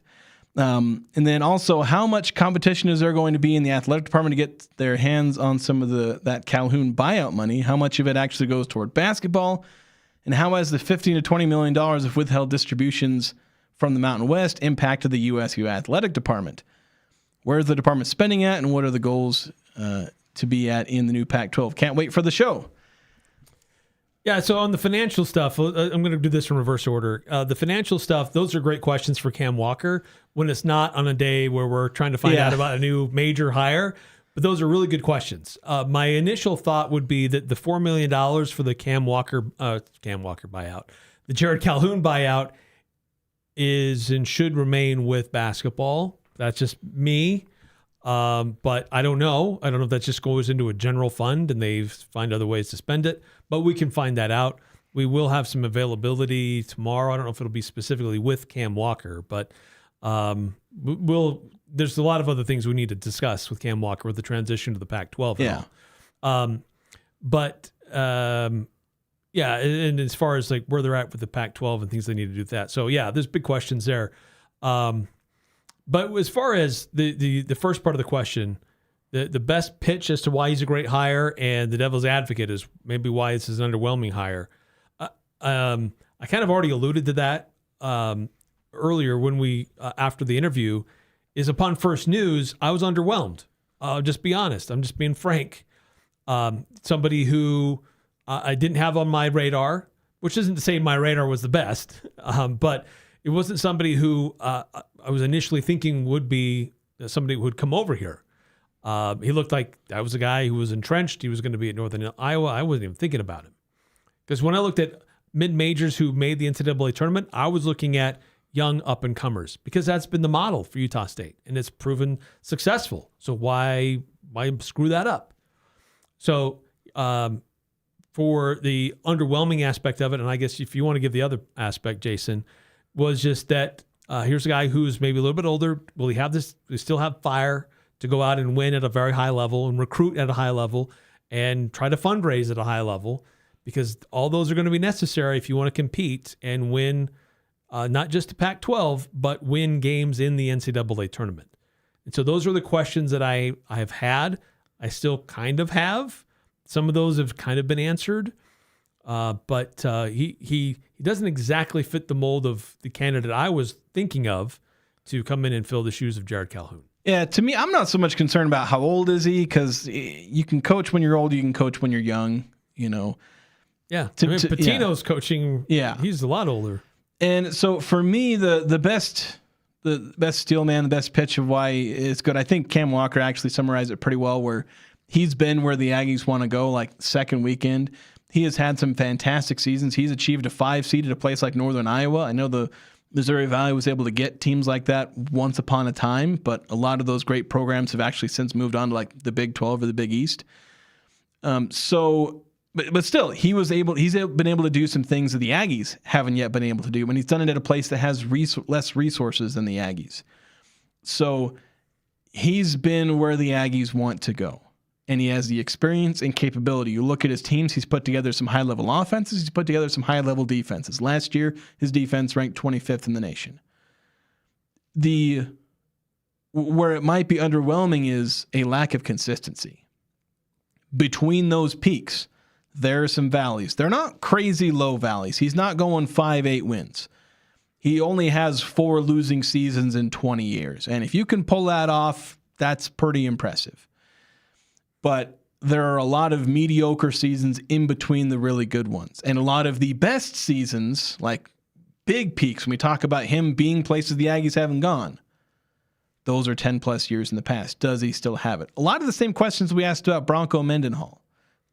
And then also, how much competition is there going to be in the athletic department to get their hands on some of that Calhoun buyout money? How much of it actually goes toward basketball? And how has the $15 to $20 million of withheld distributions from the Mountain West impacted the USU athletic department? Where's the department spending at, and what are the goals to be at in the new Pac-12? Can't wait for the show. Yeah, so on the financial stuff, I'm going to do this in reverse order. The financial stuff, those are great questions for Cam Walker when it's not on a day where we're trying to find out about a new major hire. But those are really good questions. My initial thought would be that the $4 million for the Cam Walker buyout, the Jared Calhoun buyout, is and should remain with basketball. That's just me. But I don't know. I don't know if that just goes into a general fund and they find other ways to spend it. But we can find that out. We will have some availability tomorrow. I don't know if it'll be specifically with Cam Walker, but there's a lot of other things we need to discuss with Cam Walker with the transition to the Pac-12. And as far as like where they're at with the Pac-12 and things they need to do with that. So yeah, there's big questions there. But as far as the first part of the question, the best pitch as to why he's a great hire and the devil's advocate is maybe why this is an underwhelming hire. I kind of already alluded to that earlier when we after the interview. Is upon first news, I was underwhelmed. I'll just be honest. I'm just being frank. Somebody who I didn't have on my radar, which isn't to say my radar was the best, but it wasn't somebody who I was initially thinking would be somebody who would come over here. He looked like that was a guy who was entrenched. He was going to be at Northern Iowa. I wasn't even thinking about him. Because when I looked at mid-majors who made the NCAA tournament, I was looking at young up-and-comers because that's been the model for Utah State, and it's proven successful. So why screw that up? So for the underwhelming aspect of it, and I guess if you want to give the other aspect, Jason, was just that here's a guy who's maybe a little bit older. Will he have this? We still have fire to go out and win at a very high level and recruit at a high level and try to fundraise at a high level, because all those are going to be necessary if you want to compete and win not just the Pac-12, but win games in the NCAA tournament. And so those are the questions that I have had. I still kind of have. Some of those have kind of been answered. But he doesn't exactly fit the mold of the candidate I was thinking of to come in and fill the shoes of Jared Calhoun. Yeah, to me, I'm not so much concerned about how old is he, because you can coach when you're old, you can coach when you're young, you know. Yeah, Patino's coaching. Yeah, he's a lot older. And so for me, the best steel man, the best pitch of why it's good, I think Cam Walker actually summarized it pretty well, where he's been where the Aggies want to go, like second weekend. He has had some fantastic seasons. He's achieved a 5 seed at a place like Northern Iowa. I know the Missouri Valley was able to get teams like that once upon a time, but a lot of those great programs have actually since moved on to like the Big 12 or the Big East. But still, he's been able to do some things that the Aggies haven't yet been able to do, and he's done it at a place that has less resources than the Aggies. So he's been where the Aggies want to go, and he has the experience and capability. You look at his teams, he's put together some high-level offenses, he's put together some high-level defenses. Last year, his defense ranked 25th in the nation. Where it might be underwhelming is a lack of consistency. Between those peaks, there are some valleys. They're not crazy low valleys. He's not going 5-8 wins. He only has 4 losing seasons in 20 years. And if you can pull that off, that's pretty impressive. But there are a lot of mediocre seasons in between the really good ones. And a lot of the best seasons, like big peaks, when we talk about him being places the Aggies haven't gone, those are 10-plus years in the past. Does he still have it? A lot of the same questions we asked about Bronco Mendenhall,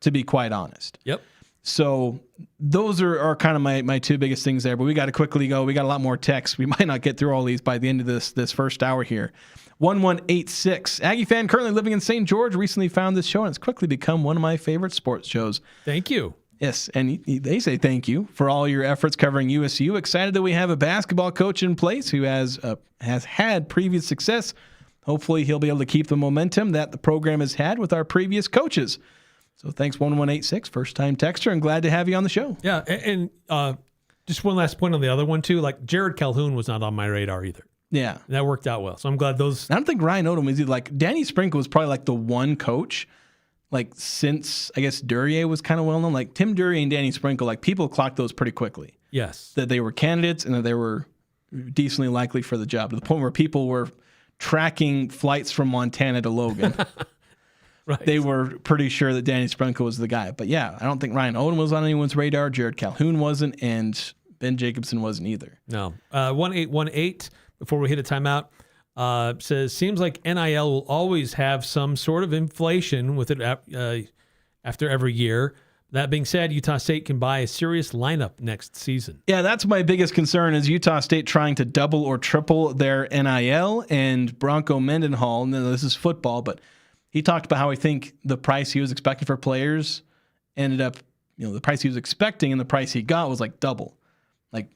to be quite honest. Yep. So those are kind of my two biggest things there. But we got to quickly go. We got a lot more texts. We might not get through all these by the end of this first hour here. 1186. Aggie fan currently living in St. George recently found this show, and it's quickly become one of my favorite sports shows. Thank you. Yes, and they say thank you for all your efforts covering USU. Excited that we have a basketball coach in place who has had previous success. Hopefully he'll be able to keep the momentum that the program has had with our previous coaches. So thanks, 1186, first-time texter, and glad to have you on the show. Yeah, and just one last point on the other one, too. Like, Jared Calhoun was not on my radar either. Yeah. And that worked out well. So I'm glad those... I don't think Ryan Odom was either. Like, Danny Sprinkle was probably like the one coach, like, since, I guess, Duryea was kind of well-known. Like, Tim Duryea and Danny Sprinkle, like, people clocked those pretty quickly. Yes. That they were candidates and that they were decently likely for the job, to the point where people were tracking flights from Montana to Logan. Right. They were pretty sure that Danny Sprinkle was the guy. But yeah, I don't think Ryan Odom was on anyone's radar. Jared Calhoun wasn't, and Ben Jacobson wasn't either. No. 1818, before we hit a timeout, says, seems like NIL will always have some sort of inflation with it after every year. That being said, Utah State can buy a serious lineup next season. Yeah, that's my biggest concern is Utah State trying to double or triple their NIL, and Bronco Mendenhall, and this is football, but he talked about how I think the price he was expecting for players ended up, the price he was expecting and the price he got was like double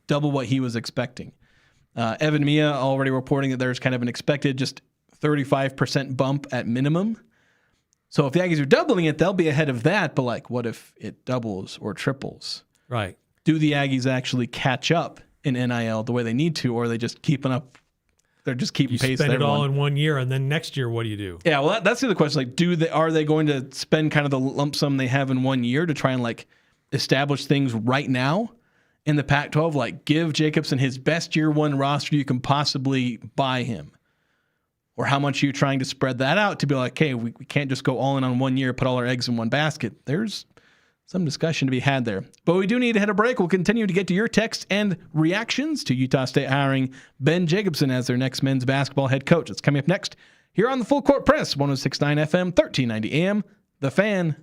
what he was expecting. Evan Mia already reporting that there's kind of an expected just 35% bump at minimum. So if the Aggies are doubling it, they'll be ahead of that. But like, what if it doubles or triples? Right. Do the Aggies actually catch up in NIL the way they need to, or are they just keeping up? They're just keeping pace. Spend it all in 1 year, and then next year, what do you do? Yeah, well, that's the other question. Like, are they going to spend kind of the lump sum they have in 1 year to try and like establish things right now in the Pac-12? Like, give Jacobson his best year one roster you can possibly buy him, or how much are you trying to spread that out to be like, hey, we can't just go all in on 1 year, put all our eggs in one basket. There's some discussion to be had there. But we do need to hit a break. We'll continue to get to your texts and reactions to Utah State hiring Ben Jacobson as their next men's basketball head coach. It's coming up next here on the Full Court Press, 106.9 FM, 1390 AM, The Fan.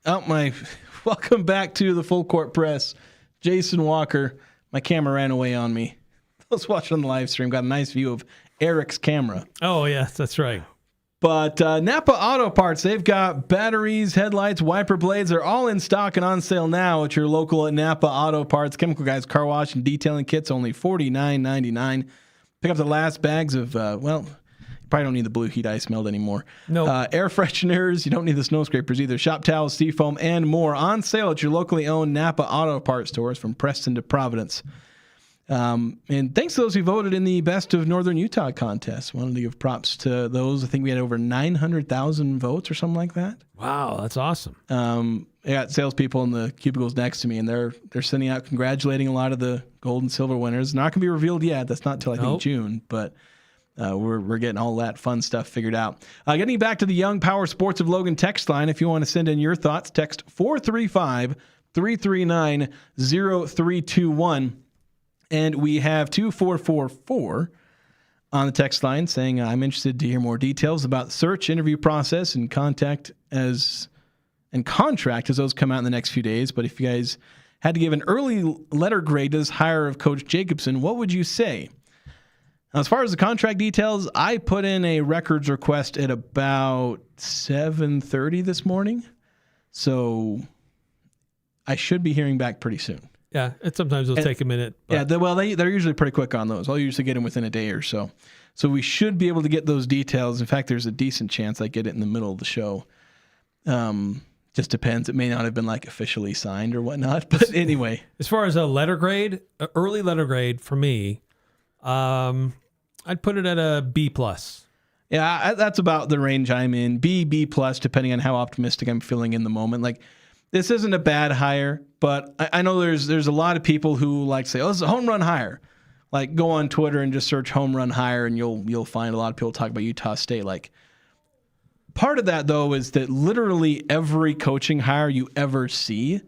Oh, my. Welcome back to the Full Court Press. Jason Walker. My camera ran away on me. Those watching on the live stream got a nice view of Eric's camera. Oh, yes, that's right. But Napa Auto Parts, they've got batteries, headlights, wiper blades. They're all in stock and on sale now at your local Napa Auto Parts. Chemical Guys car wash and detailing kits, only $49.99. Pick up the last bags of, you probably don't need the blue heat ice melt anymore. No. Air fresheners. You don't need the snow scrapers either. Shop towels, seafoam, and more on sale at your locally owned Napa Auto Parts stores from Preston to Providence. And thanks to those who voted in the Best of Northern Utah contest. Wanted to give props to those. I think we had over 900,000 votes or something like that. Wow, that's awesome. I got salespeople in the cubicles next to me, and they're sending out congratulating a lot of the gold and silver winners. Not going to be revealed yet. That's not till I think June, but we're getting all that fun stuff figured out. Getting back to the Young Power Sports of Logan text line, if you want to send in your thoughts, text 435-339-0321. And we have 2444 on the text line saying, I'm interested to hear more details about the search interview process and contract as those come out in the next few days. But if you guys had to give an early letter grade to this hire of Coach Jacobson, what would you say? Now, as far as the contract details, I put in a records request at about 7:30 this morning. So I should be hearing back pretty soon. Yeah, sometimes it'll take a minute. But. Yeah, they're usually pretty quick on those. I'll usually get them within a day or so. So we should be able to get those details. In fact, there's a decent chance I get it in the middle of the show. Just depends. It may not have been like officially signed or whatnot. But anyway. As far as a letter grade, early letter grade for me, I'd put it at a B+. Yeah, that's about the range I'm in. B+, depending on how optimistic I'm feeling in the moment. Like, this isn't a bad hire, but I know there's a lot of people who like to say, "Oh, this is a home run hire." Like, go on Twitter and just search home run hire, and you'll find a lot of people talk about Utah State. Like, part of that though is that literally every coaching hire you ever see,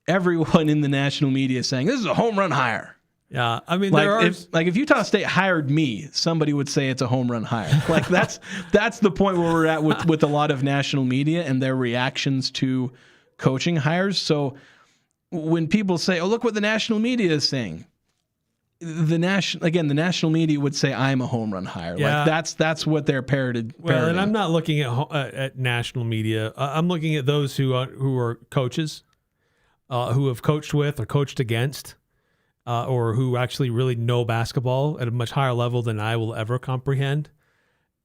everyone in the national media is saying this is a home run hire. Yeah, I mean, if Utah State hired me, somebody would say it's a home run hire. Like that's the point where we're at with a lot of national media and their reactions to coaching hires. So when people say, "Oh, look what the national media is saying," the national media would say I'm a home run hire. Yeah. Like that's what they're parroting. Well, and I'm not looking at national media. I'm looking at those who are coaches, who have coached with or coached against. Or who actually really know basketball at a much higher level than I will ever comprehend.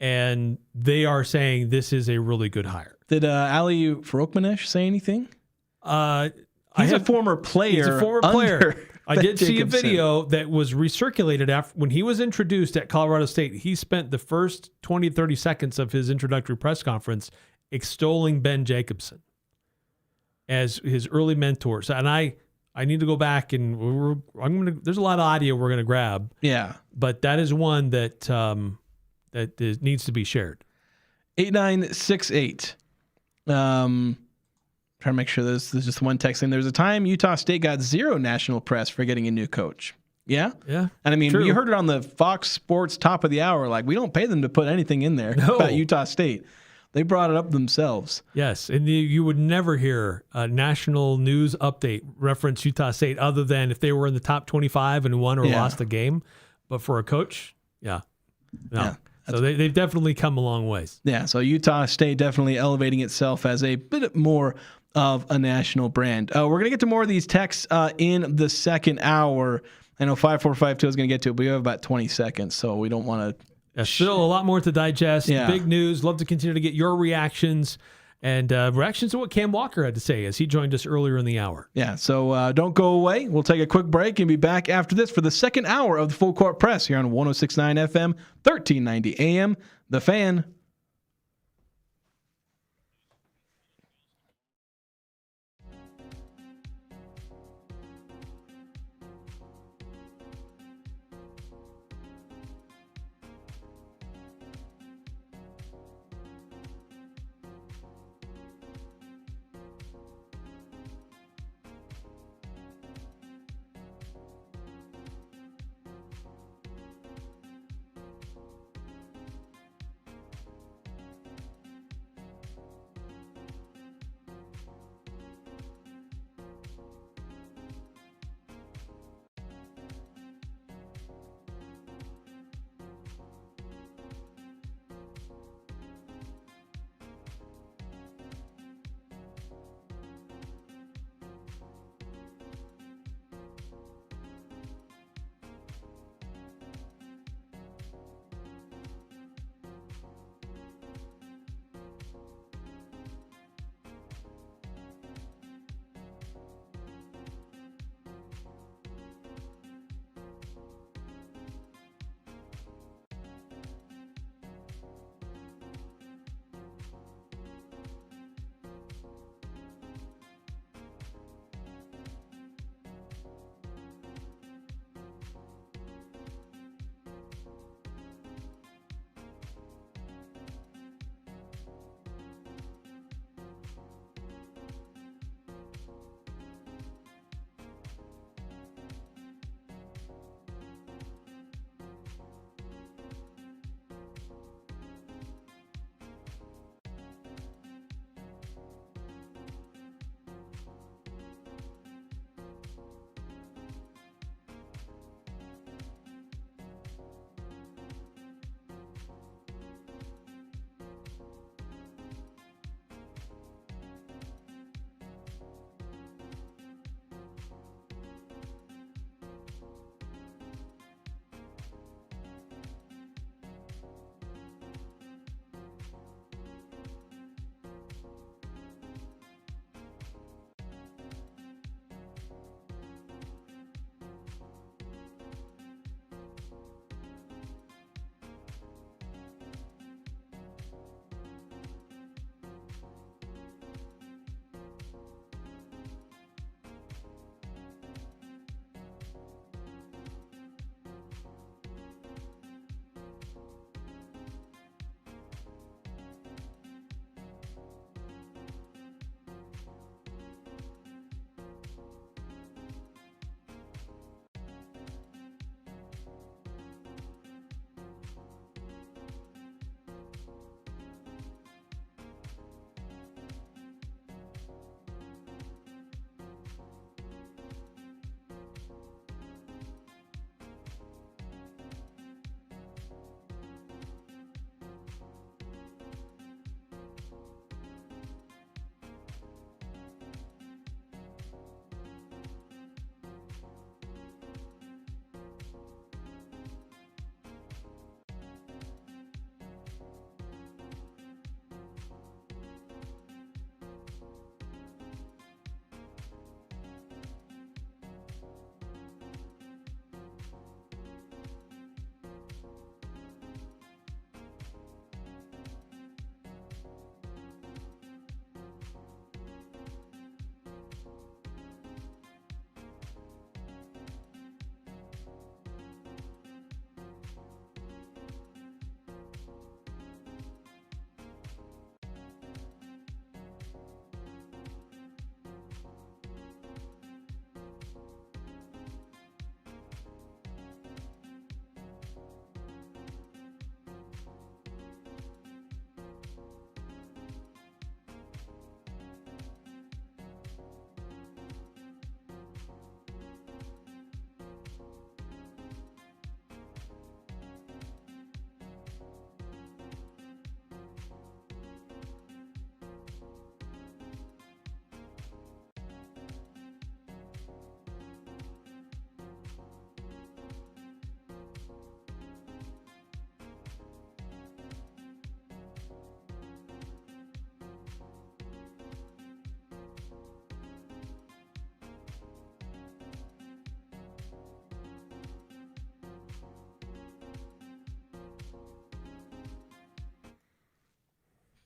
And they are saying this is a really good hire. Did Ali Farokmanesh say anything? He's a former player. He's a former player. I did see a Jacobson. video that was recirculated after when he was introduced at Colorado State. He spent the first 20, 30 seconds of his introductory press conference extolling Ben Jacobson as his early mentor. So, and I need to go back and there's a lot of audio we're gonna grab. Yeah, but that is one that needs to be shared. 8968. Trying to make sure there's just one text in. There's a time Utah State got zero national press for getting a new coach. Yeah, yeah. And I mean, true. You heard it on the Fox Sports top of the hour. Like, we don't pay them to put anything in there about Utah State. They brought it up themselves. Yes, and you would never hear a national news update reference Utah State other than if they were in the top 25 and won or lost a game. But for a coach, no. Yeah, so they've definitely come a long ways. Yeah, so Utah State definitely elevating itself as a bit more of a national brand. We're going to get to more of these texts in the second hour. I know 5452 is going to get to it, but we have about 20 seconds, so we don't want to. There's still a lot more to digest. Yeah. Big news. Love to continue to get your reactions and reactions to what Cam Walker had to say as he joined us earlier in the hour. Yeah, so don't go away. We'll take a quick break and be back after this for the second hour of the Full Court Press here on 106.9 FM, 1390 AM, The Fan.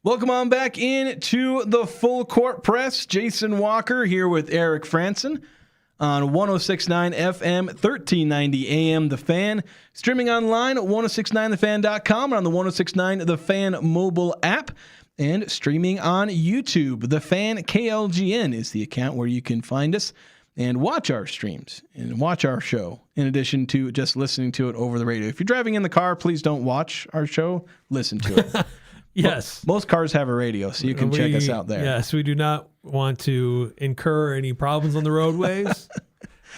Welcome on back in to the Full Court Press. Jason Walker here with Eric Frandsen on 106.9 FM, 1390 AM, The Fan. Streaming online at 1069thefan.com and on the 1069 The Fan mobile app. And streaming on YouTube. The Fan KLGN is the account where you can find us and watch our streams and watch our show, in addition to just listening to it over the radio. If you're driving in the car, please don't watch our show. Listen to it. Yes. Most cars have a radio, so you can check us out there. Yes, we do not want to incur any problems on the roadways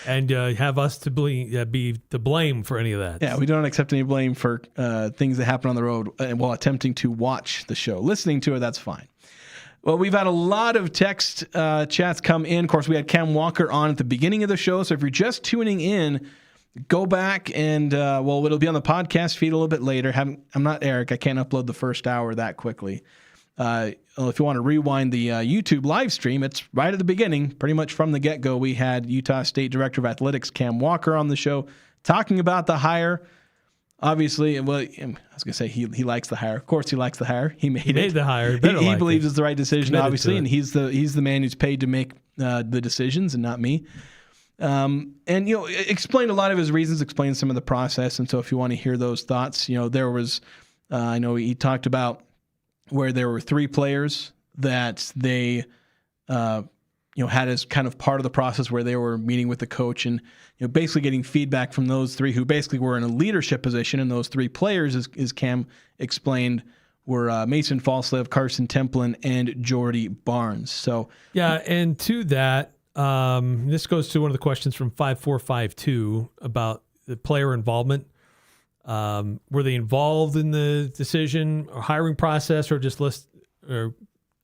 and have us to be to blame for any of that. Yeah, we don't accept any blame for things that happen on the road while attempting to watch the show. Listening to it, that's fine. Well, we've had a lot of text chats come in. Of course, we had Cam Walker on at the beginning of the show, so if you're just tuning in, go back and, it'll be on the podcast feed a little bit later. I'm not Eric. I can't upload the first hour that quickly. If you want to rewind the YouTube live stream, it's right at the beginning. Pretty much from the get-go, we had Utah State Director of Athletics Cam Walker on the show talking about the hire. Obviously, well, I was going to say he likes the hire. Of course he likes the hire. He made the hire. He believes it's the right decision, obviously, and he's the man who's paid to make the decisions and not me. And explained a lot of his reasons, explained some of the process. And so if you want to hear those thoughts, there was, I know he talked about where there were 3 players that they, had as kind of part of the process where they were meeting with the coach and, basically getting feedback from those 3 who basically were in a leadership position. And those 3 players, as Cam explained, were Mason Falslev, Carson Templin, and Jordy Barnes. So yeah, and to that, this goes to one of the questions from 5452 about the player involvement. Were they involved in the decision or hiring process, or just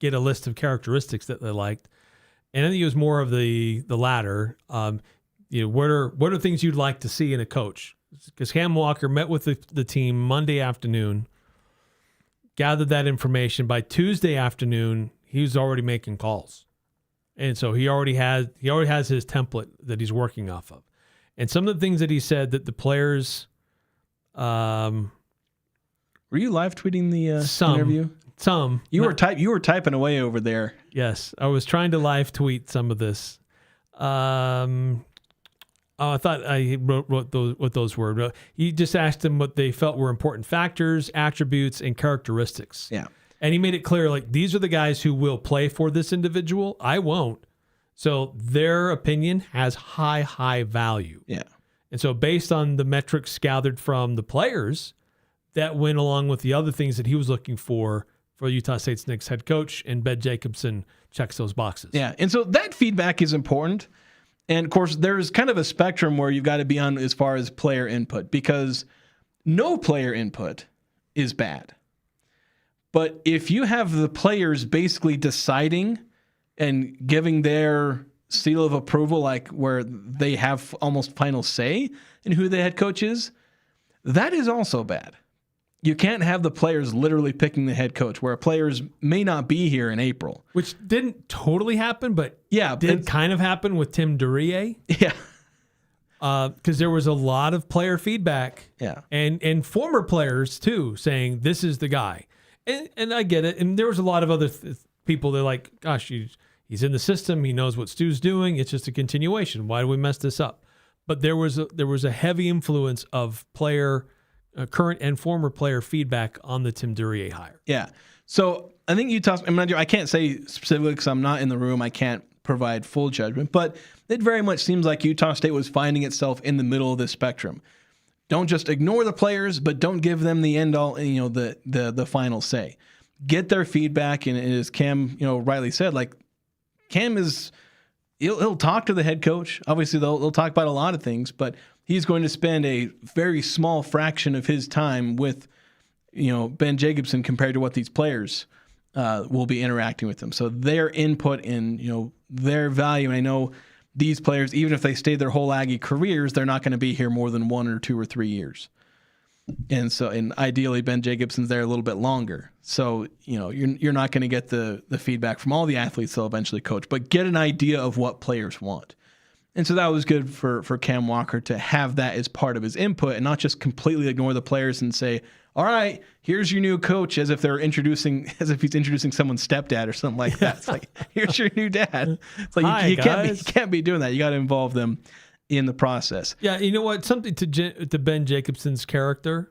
get a list of characteristics that they liked? And I think it was more of the latter. What are things you'd like to see in a coach? Because Cam Walker met with the team Monday afternoon, gathered that information. By Tuesday afternoon, he was already making calls. And so he already has his template that he's working off of. And some of the things that he said that the players, were you live tweeting the interview? Some. You were typing away over there. Yes, I was trying to live tweet some of this. I thought I wrote what those were. He just asked them what they felt were important factors, attributes, and characteristics. Yeah. And he made it clear, like, these are the guys who will play for this individual. I won't. So their opinion has high value. Yeah. And so based on the metrics gathered from the players, that went along with the other things that he was looking for Utah State's next head coach, and Ben Jacobson checks those boxes. Yeah. And so that feedback is important. And of course, there's kind of a spectrum where you've got to be on as far as player input, because no player input is bad. But if you have the players basically deciding and giving their seal of approval, like where they have almost final say in who the head coach is, that is also bad. You can't have the players literally picking the head coach, where players may not be here in April. Which didn't totally happen, but did kind of happen with Tim Duryea. Yeah. Because there was a lot of player feedback. Yeah. And former players, too, saying this is the guy. And I get it. And there was a lot of other people that are like, gosh, he's in the system. He knows what Stu's doing. It's just a continuation. Why do we mess this up? But there was a heavy influence of player current and former player feedback on the Tim Duryea hire. Yeah. So I think I can't say specifically because I'm not in the room. I can't provide full judgment, but it very much seems like Utah State was finding itself in the middle of this spectrum. Don't just ignore the players, but don't give them the end all, the final say. Get their feedback. And as Cam, rightly said, like Cam he'll talk to the head coach. Obviously they'll talk about a lot of things, but he's going to spend a very small fraction of his time with, Ben Jacobson compared to what these players will be interacting with them. So their input in, their value. And I know these players, even if they stay their whole Aggie careers, they're not going to be here more than 1 or 2 or 3 years. And ideally Ben Jacobson's there a little bit longer. So, you're not going to get the feedback from all the athletes they'll eventually coach, but get an idea of what players want. And so that was good for Cam Walker to have that as part of his input and not just completely ignore the players and say, all right, here's your new coach, as if he's introducing someone's stepdad or something like that. It's like, here's your new dad. It's like, Hi, you can't be doing that. You got to involve them in the process. Yeah, you know what? Something to Ben Jacobson's character.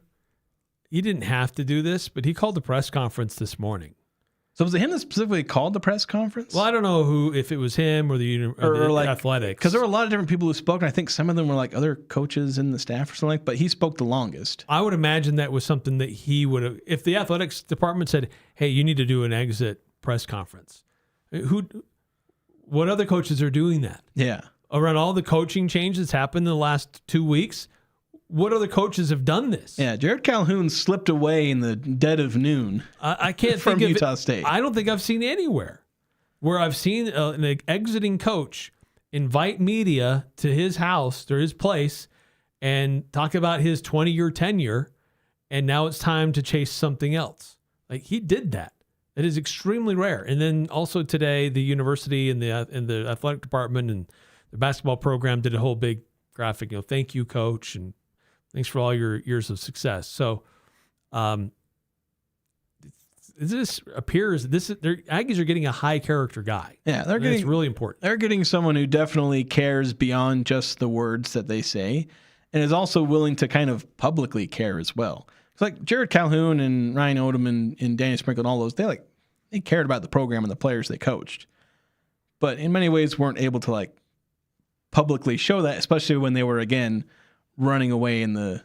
He didn't have to do this, but he called the press conference this morning. So was it him that specifically called the press conference? Well, I don't know if it was him or the Athletics. Because there were a lot of different people who spoke, and I think some of them were like other coaches in the staff or something, but he spoke the longest. I would imagine that was something that he would have, if the athletics department said, hey, you need to do an exit press conference. What other coaches are doing that? Yeah. Around all the coaching changes happened in the last 2 weeks, what other coaches have done this? Yeah, Jared Calhoun slipped away in the dead of noon. I can't from think of Utah State. I don't think I've seen anywhere where I've seen an exiting coach invite media to his house or his place and talk about his 20-year tenure, and now it's time to chase something else. Like, he did that. It is extremely rare. And then also today, the university and the athletic department and the basketball program did a whole big graphic. Thank you, coach, and thanks for all your years of success. So, this appears Aggies are getting a high character guy. Yeah, it's really important. They're getting someone who definitely cares beyond just the words that they say, and is also willing to kind of publicly care as well. It's like Jared Calhoun and Ryan Odom and Danny Sprinkle and all those. They cared about the program and the players they coached, but in many ways weren't able to publicly show that, especially when they were again running away in the,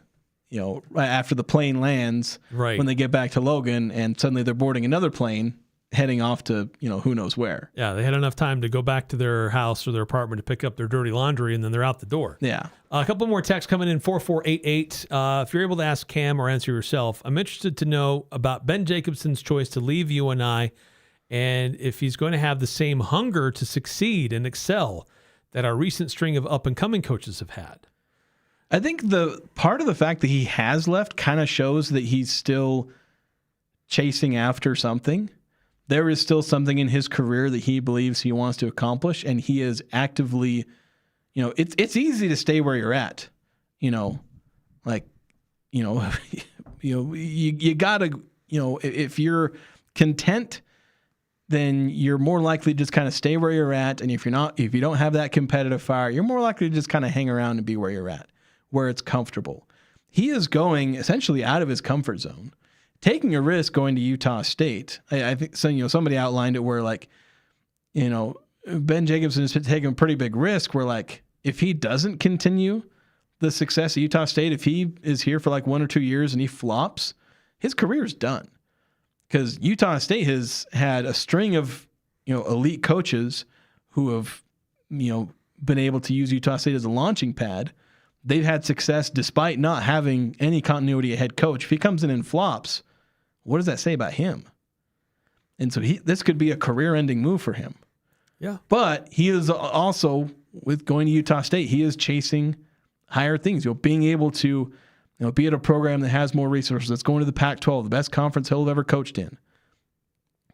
right after the plane lands, right when they get back to Logan, and suddenly they're boarding another plane heading off to, who knows where. Yeah, they had enough time to go back to their house or their apartment to pick up their dirty laundry, and then they're out the door. Yeah. A couple more texts coming in, 4488. If you're able to ask Cam or answer yourself, I'm interested to know about Ben Jacobson's choice to leave UNI and if he's going to have the same hunger to succeed and excel that our recent string of up-and-coming coaches have had. I think the part of the fact that he has left kind of shows that he's still chasing after something. There is still something in his career that he believes he wants to accomplish, and he is actively, it's easy to stay where you're at, you gotta, if you're content, then you're more likely to just kind of stay where you're at. And if you don't have that competitive fire, you're more likely to just kind of hang around and be where you're at, where it's comfortable. He is going essentially out of his comfort zone, taking a risk going to Utah State. I think somebody outlined it where Ben Jacobson is taking a pretty big risk where if he doesn't continue the success at Utah State, if he is here for 1 or 2 years and he flops, his career is done. Because Utah State has had a string of elite coaches who have been able to use Utah State as a launching pad. They've had success despite not having any continuity at head coach. If he comes in and flops, what does that say about him? And so this could be a career-ending move for him. Yeah. But he is also, with going to Utah State, he is chasing higher things. Being able to be at a program that has more resources, that's going to the Pac-12, the best conference he'll have ever coached in.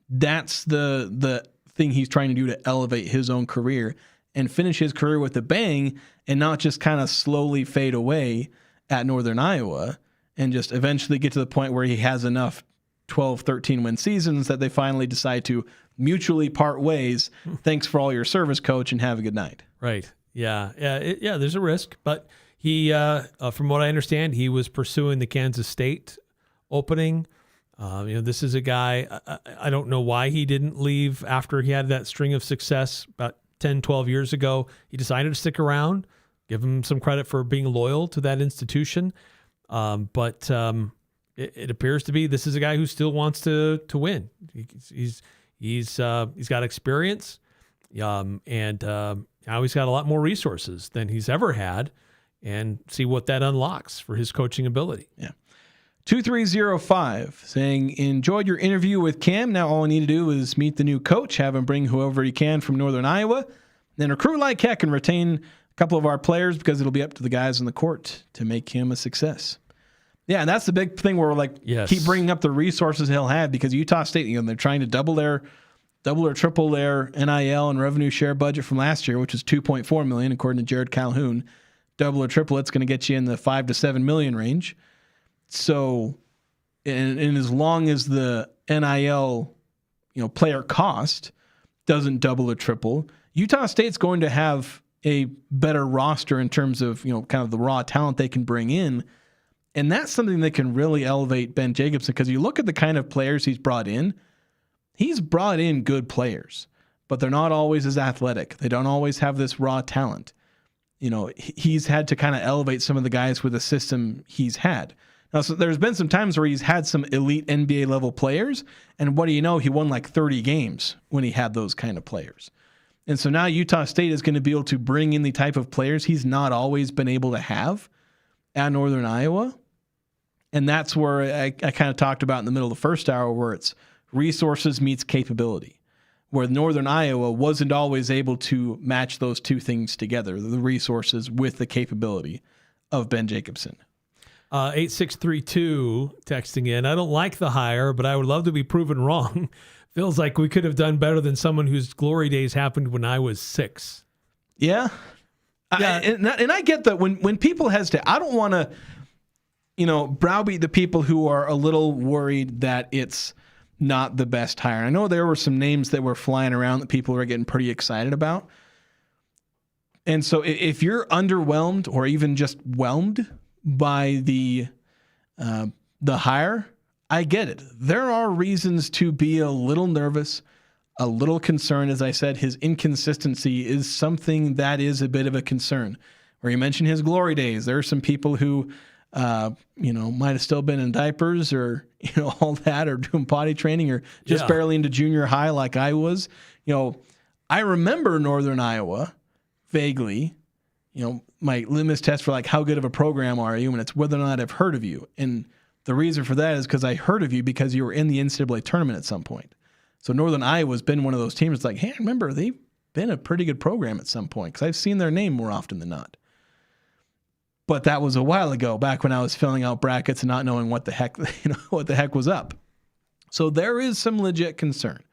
That's the thing he's trying to do to elevate his own career and finish his career with a bang and not just kind of slowly fade away at Northern Iowa and just eventually get to the point where he has enough 12, 13-win seasons that they finally decide to mutually part ways. Thanks for all your service, coach, and have a good night. Right. Yeah. Yeah. There's a risk, but he, from what I understand, he was pursuing the Kansas State opening. This is a guy, I don't know why he didn't leave after he had that string of success about 10, 12 years ago. He decided to stick around, give him some credit for being loyal to that institution. But it appears to be this is a guy who still wants to win. He's got experience, and now he's got a lot more resources than he's ever had, and see what that unlocks for his coaching ability. Yeah. 2305 saying, enjoyed your interview with Cam. Now all I need to do is meet the new coach, have him bring whoever he can from Northern Iowa, then recruit like heck and retain a couple of our players because it'll be up to the guys in the court to make him a success. Yeah, and that's the big thing where we're yes. Keep bringing up the resources he'll have because Utah State, they're trying to double their double or triple their NIL and revenue share budget from last year, which was $2.4 million, according to Jared Calhoun. Double or triple, it's going to get you in the $5 to $7 million range. So, and as long as the NIL, player cost doesn't double or triple, Utah State's going to have a better roster in terms of, kind of the raw talent they can bring in. And that's something that can really elevate Ben Jacobson, because you look at the kind of players he's brought in good players, but they're not always as athletic. They don't always have this raw talent. He's had to kind of elevate some of the guys with the system he's had. Now, so there's been some times where he's had some elite NBA level players, and what do you know? He won like 30 games when he had those kind of players. And so now Utah State is going to be able to bring in the type of players he's not always been able to have at Northern Iowa. And that's where I kind of talked about in the middle of the first hour, where it's resources meets capability, where Northern Iowa wasn't always able to match those two things together, the resources with the capability of Ben Jacobson. 8632 texting in, I don't like the hire, but I would love to be proven wrong. Feels like we could have done better than someone whose glory days happened when I was 6. Yeah. And I get that when people hesitate, I don't want to, browbeat the people who are a little worried that it's not the best hire. I know there were some names that were flying around that people were getting pretty excited about. And so if you're underwhelmed or even just whelmed by the hire, I get it. There are reasons to be a little nervous, a little concerned. As I said, his inconsistency is something that is a bit of a concern. Where you mentioned his glory days, there are some people who might have still been in diapers or, all that, or doing potty training, or just barely into junior high like I was. I remember Northern Iowa vaguely, my litmus test for like how good of a program are you, and it's whether or not I've heard of you. And the reason for that is because I heard of you because you were in the NCAA tournament at some point. So Northern Iowa's been one of those teams that's like, hey, I remember they've been a pretty good program at some point, because I've seen their name more often than not. But that was a while ago, back when I was filling out brackets and not knowing what the heck, what the heck was up. So there is some legit concern.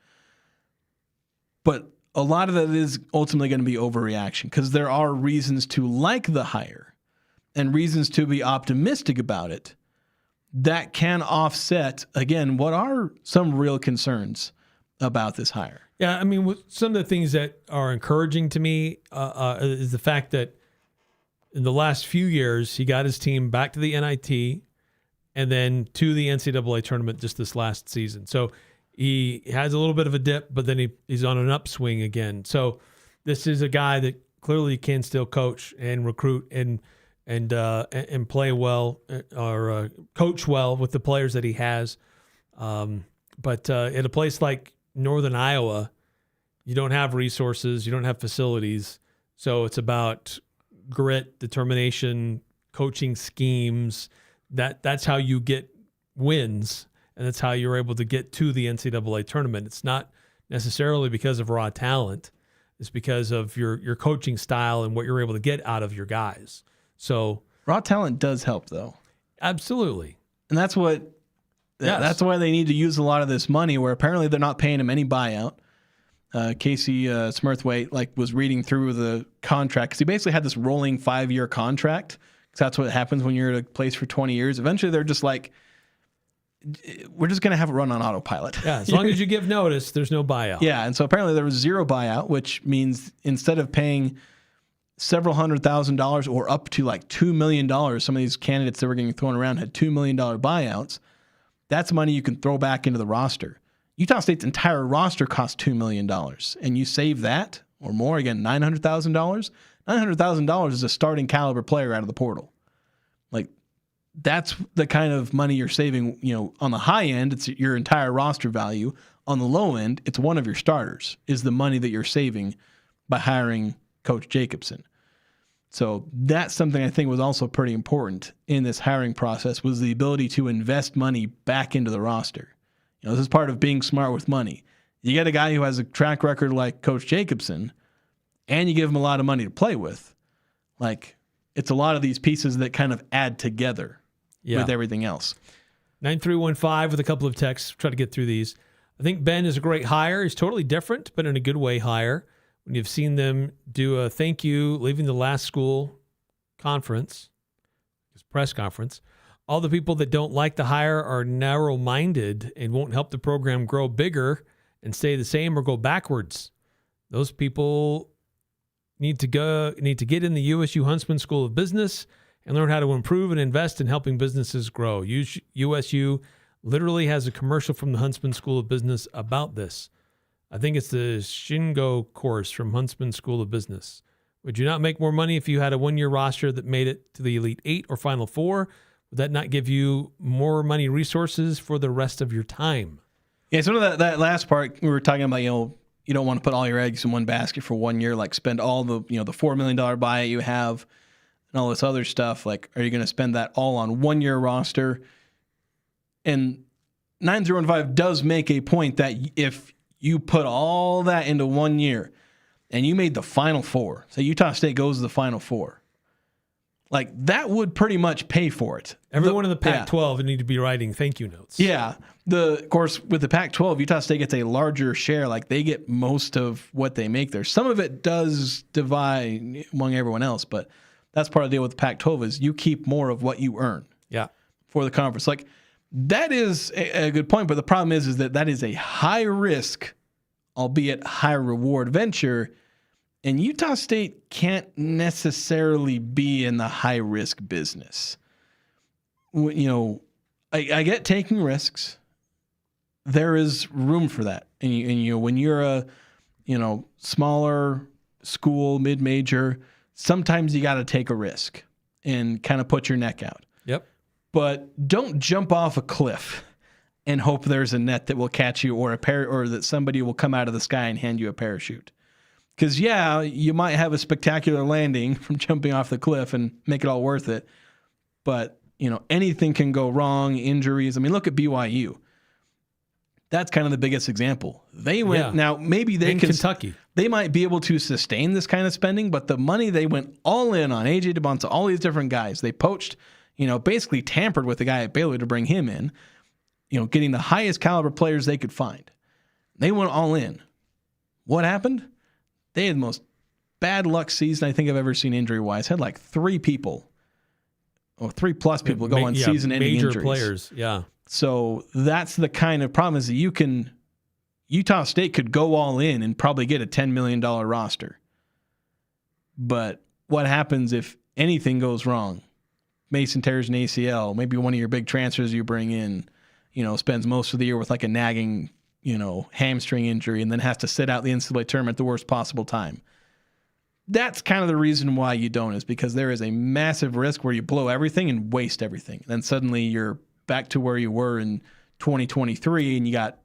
But a lot of that is ultimately going to be overreaction, because there are reasons to like the hire and reasons to be optimistic about it that can offset, again, what are some real concerns about this hire. Yeah, I mean, some of the things that are encouraging to me is the fact that in the last few years, he got his team back to the NIT and then to the NCAA tournament just this last season. So he has a little bit of a dip, but then he's on an upswing again. So this is a guy that clearly can still coach and recruit and play well, or coach well with the players that he has. But at a place like Northern Iowa, you don't have resources, you don't have facilities. So it's about grit, determination, coaching schemes. That's how you get wins, and that's how you're able to get to the NCAA tournament. It's not necessarily because of raw talent. It's because of your coaching style and what you're able to get out of your guys. So raw talent does help, though. Absolutely. And that's what that's why they need to use a lot of this money, where apparently they're not paying him any buyout. Casey Smurthwaite was reading through the contract, because he basically had this rolling 5-year contract, because that's what happens when you're at a place for 20 years. Eventually, they're just like, we're just going to have it run on autopilot. Yeah, as long as you give notice, there's no buyout. Yeah, and so apparently there was zero buyout, which means instead of paying several $100,000 or up to like $2 million, some of these candidates that were getting thrown around had $2 million buyouts. That's money you can throw back into the roster. Utah State's entire roster costs $2 million, and you save that or more, again, $900,000. $900,000 is a starting caliber player out of the portal. That's the kind of money you're saving. On the high end, it's your entire roster value. On the low end, it's one of your starters is the money that you're saving by hiring Coach Jacobson. So that's something I think was also pretty important in this hiring process, was the ability to invest money back into the roster. This is part of being smart with money. You get a guy who has a track record like Coach Jacobson, and you give him a lot of money to play with. It's a lot of these pieces that kind of add together with everything else. 9315 with a couple of texts. Try to get through these. I think Ben is a great hire. He's totally different, but in a good way hire. When you've seen them do a thank you, leaving the last school conference, his press conference, all the people that don't like the hire are narrow-minded and won't help the program grow bigger and stay the same or go backwards. Those people need to get in the USU Huntsman School of Business and learn how to improve and invest in helping businesses grow. USU literally has a commercial from the Huntsman School of Business about this. I think it's the Shingo course from Huntsman School of Business. Would you not make more money if you had a one-year roster that made it to the Elite Eight or Final Four? Would that not give you more money resources for the rest of your time? Yeah, some of that last part we were talking about, you don't want to put all your eggs in one basket for 1 year, like spend all the $4 million buyout you have and all this other stuff. Like, are you going to spend that all on 1 year roster? And 9015 does make a point that if you put all that into 1 year and you made the Final Four, say Utah State goes to the Final Four, like that would pretty much pay for it. Everyone in the Pac-12 would need to be writing thank you notes. Yeah. Of course, with the Pac-12, Utah State gets a larger share. Like they get most of what they make there. Some of it does divide among everyone else, but that's part of the deal with the Pac-12 is you keep more of what you earn. Yeah. For the conference. Like that is a good point, but the problem is that is a high risk, albeit high reward venture. And Utah State can't necessarily be in the high risk business. I get taking risks. There is room for that. And when you're a, smaller school, mid-major, sometimes you got to take a risk and kind of put your neck out. Yep. But don't jump off a cliff and hope there's a net that will catch you or or that somebody will come out of the sky and hand you a parachute. Because, you might have a spectacular landing from jumping off the cliff and make it all worth it. But, anything can go wrong, injuries. I mean, look at BYU. That's kind of the biggest example. They went, now maybe they can, Kentucky. They might be able to sustain this kind of spending, but the money they went all in on, AJ DeBonta, all these different guys, they poached, basically tampered with the guy at Baylor to bring him in, getting the highest caliber players they could find. They went all in. What happened? They had the most bad luck season I think I've ever seen injury-wise. Had like 3 people, or 3+ people go on season-ending major injuries. Players, yeah. So that's the kind of problem is that Utah State could go all in and probably get a $10 million roster. But what happens if anything goes wrong? Mason tears an ACL, maybe one of your big transfers you bring in, spends most of the year with like a nagging hamstring injury and then has to sit out the NCAA tournament at the worst possible time. That's kind of the reason why you don't, is because there is a massive risk where you blow everything and waste everything. Then suddenly you're back to where you were in 2023 and you got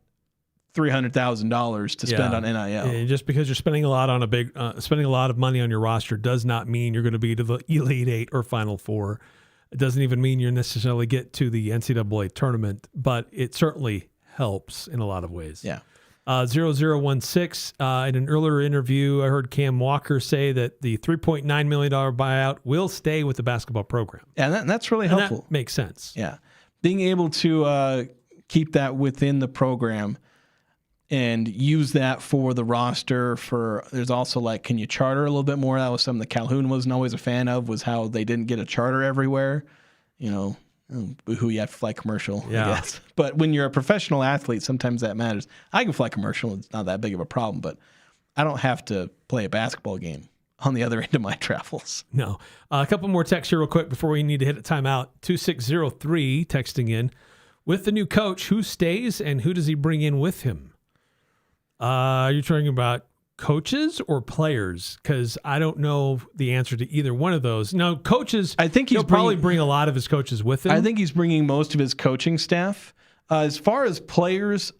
$300,000 to spend on NIL. And just because you're spending a lot on spending a lot of money on your roster does not mean you're going to be to the Elite Eight or Final Four. It doesn't even mean you necessarily get to the NCAA tournament, but it certainly helps in a lot of ways. Yeah. 0016, in an earlier interview, I heard Cam Walker say that the $3.9 million buyout will stay with the basketball program. Yeah, that's really helpful. That makes sense. Yeah. Being able to keep that within the program and use that for the roster there's also like, can you charter a little bit more? That was something that Calhoun wasn't always a fan of, was how they didn't get a charter everywhere. Who you have to fly commercial, I guess. But when you're a professional athlete, sometimes that matters. I can fly commercial. It's not that big of a problem, but I don't have to play a basketball game on the other end of my travels. No. A couple more texts here real quick before we need to hit a timeout. 2603 texting in. With the new coach, who stays and who does he bring in with him? You're talking about coaches or players? Because I don't know the answer to either one of those. No, coaches, I think he'll probably bring a lot of his coaches with him. I think he's bringing most of his coaching staff. As far as players,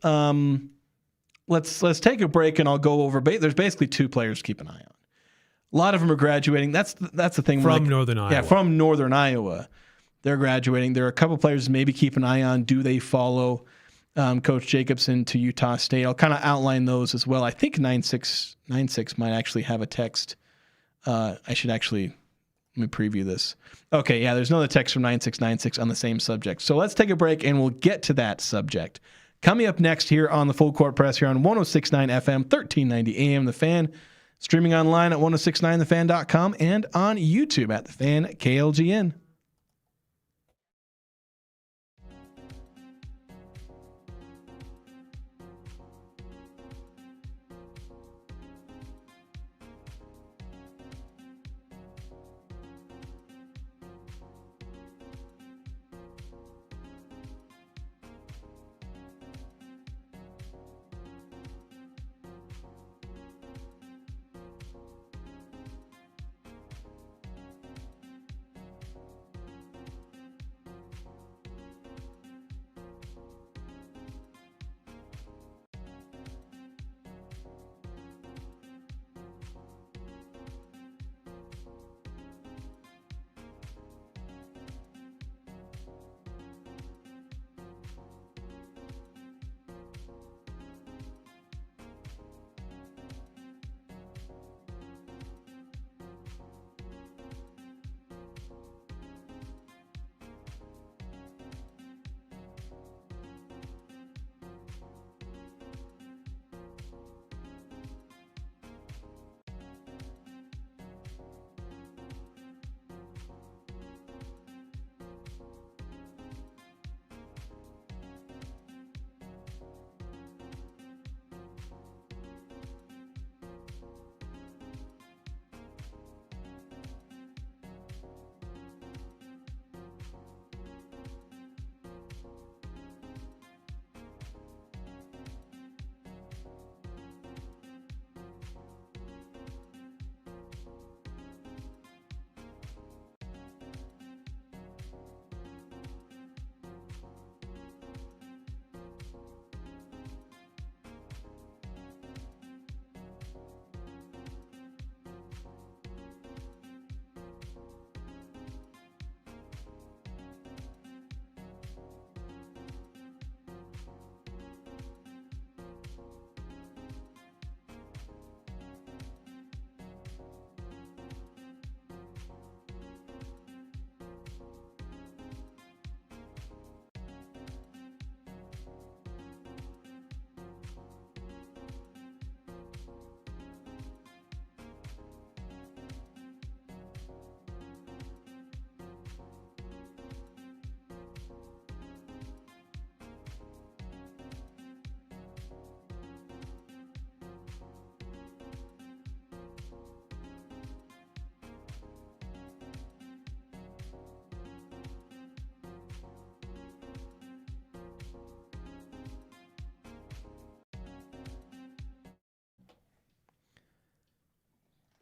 let's take a break and I'll go over. There's basically 2 players to keep an eye on. A lot of them are graduating. That's the thing. From Northern Iowa. Yeah, from Northern Iowa. They're graduating. There are a couple players to maybe keep an eye on. Do they follow Coach Jacobson to Utah State? I'll kind of outline those as well. I think 9696 might actually have a text. I should actually let me preview this. Okay, yeah, there's another text from 9696 on the same subject. So let's take a break and we'll get to that subject Coming up next here on the Full Court Press here on 106.9 FM, 1390 AM The Fan, streaming online at 1069thefan.com and on YouTube at The Fan KLGN.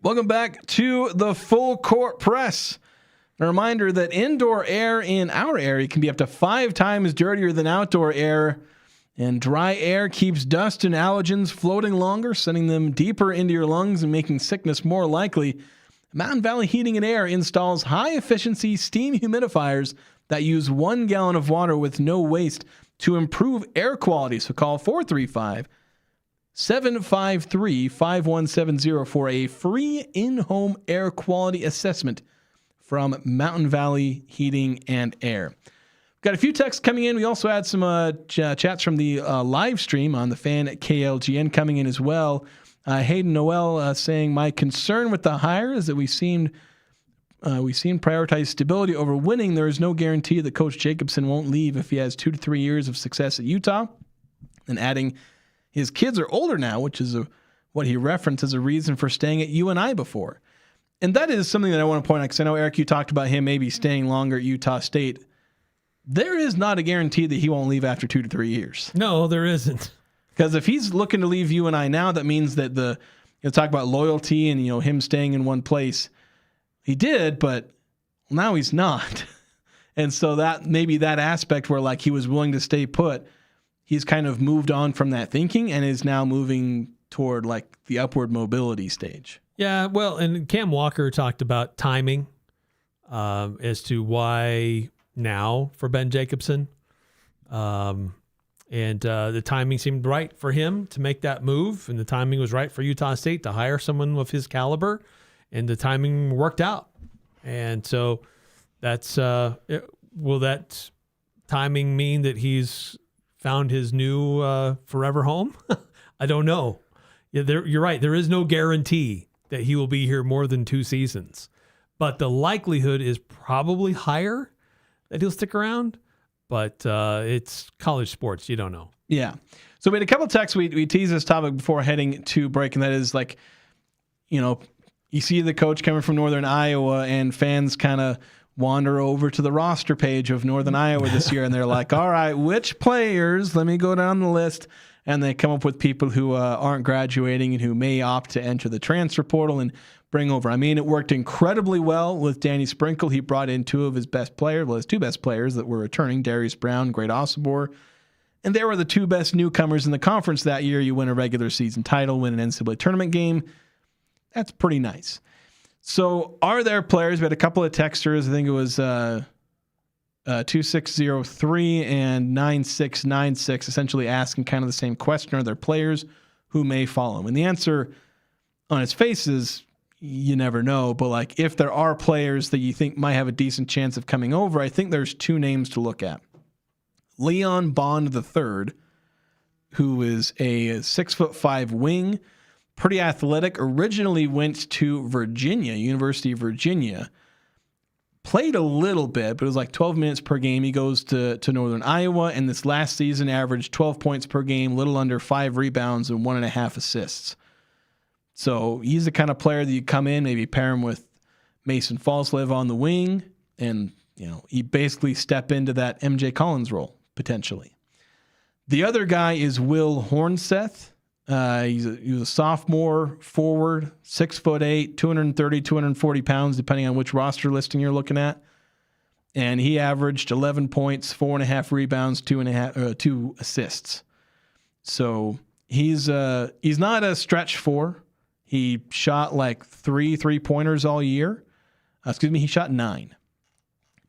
Welcome back to the Full Court Press. A reminder that indoor air in our area can be up to 5 times dirtier than outdoor air, and dry air keeps dust and allergens floating longer, sending them deeper into your lungs and making sickness more likely. Mountain Valley Heating and Air installs high-efficiency steam humidifiers that use 1 gallon of water with no waste to improve air quality. So call 435-753-5170 for a free in-home air quality assessment from Mountain Valley Heating and Air. We've got a few texts coming in. We also had some chats from the live stream on the Fan at KLGN coming in as well. Hayden Noel saying, my concern with the hire is that we seem prioritize stability over winning. There is no guarantee that Coach Jacobson won't leave if he has 2 to 3 years of success at Utah. And adding, his kids are older now, which is what he referenced as a reason for staying at UNI before. And that is something that I want to point out, because I know, Eric, you talked about him maybe staying longer at Utah State. There is not a guarantee that he won't leave after 2 to 3 years. No, there isn't. Because if he's looking to leave UNI now, that means that talk about loyalty and him staying in one place. He did, but now he's not. And so that maybe that aspect where like he was willing to stay put, he's kind of moved on from that thinking and is now moving toward like the upward mobility stage. Yeah, well, and Cam Walker talked about timing as to why now for Ben Jacobson. And the timing seemed right for him to make that move, and the timing was right for Utah State to hire someone of his caliber, and the timing worked out. And so that's will that timing mean that he's found his new forever home? I don't know. Yeah, you're right. There is no guarantee that he will be here more than 2 seasons, but the likelihood is probably higher that he'll stick around. But it's college sports. You don't know. Yeah. So we had a couple of texts. We teased this topic before heading to break, and that is like, you see the coach coming from Northern Iowa, and fans kind of wander over to the roster page of Northern Iowa this year, and they're like, all right, which players? Let me go down the list. And they come up with people who aren't graduating and who may opt to enter the transfer portal and bring over. I mean, it worked incredibly well with Danny Sprinkle. He brought in 2 of his best players, his 2 best players that were returning, Darius Brown, Great Osobor. And they were the 2 best newcomers in the conference that year. You win a regular season title, win an NCAA tournament game. That's pretty nice. So are there players? We had a couple of texters. I think it was 2603 and 9696 essentially asking kind of the same question. Are there players who may follow him? And the answer on its face is you never know. But like if there are players that you think might have a decent chance of coming over, I think there's 2 names to look at. Leon Bond III, who is a 6'5" wing, pretty athletic, originally went to Virginia, University of Virginia. Played a little bit, but it was like 12 minutes per game. He goes to Northern Iowa, and this last season averaged 12 points per game, little under 5 rebounds and 1.5 assists. So he's the kind of player that you come in, maybe pair him with Mason Falslev on the wing, and he basically step into that MJ Collins role, potentially. The other guy is Will Hornseth. He was a sophomore forward, 6'8", 230, 240 pounds, depending on which roster listing you're looking at. And he averaged 11 points, 4.5 rebounds, 2 assists. So he's not a stretch 4. He shot like 3 3-pointers all year. He shot 9.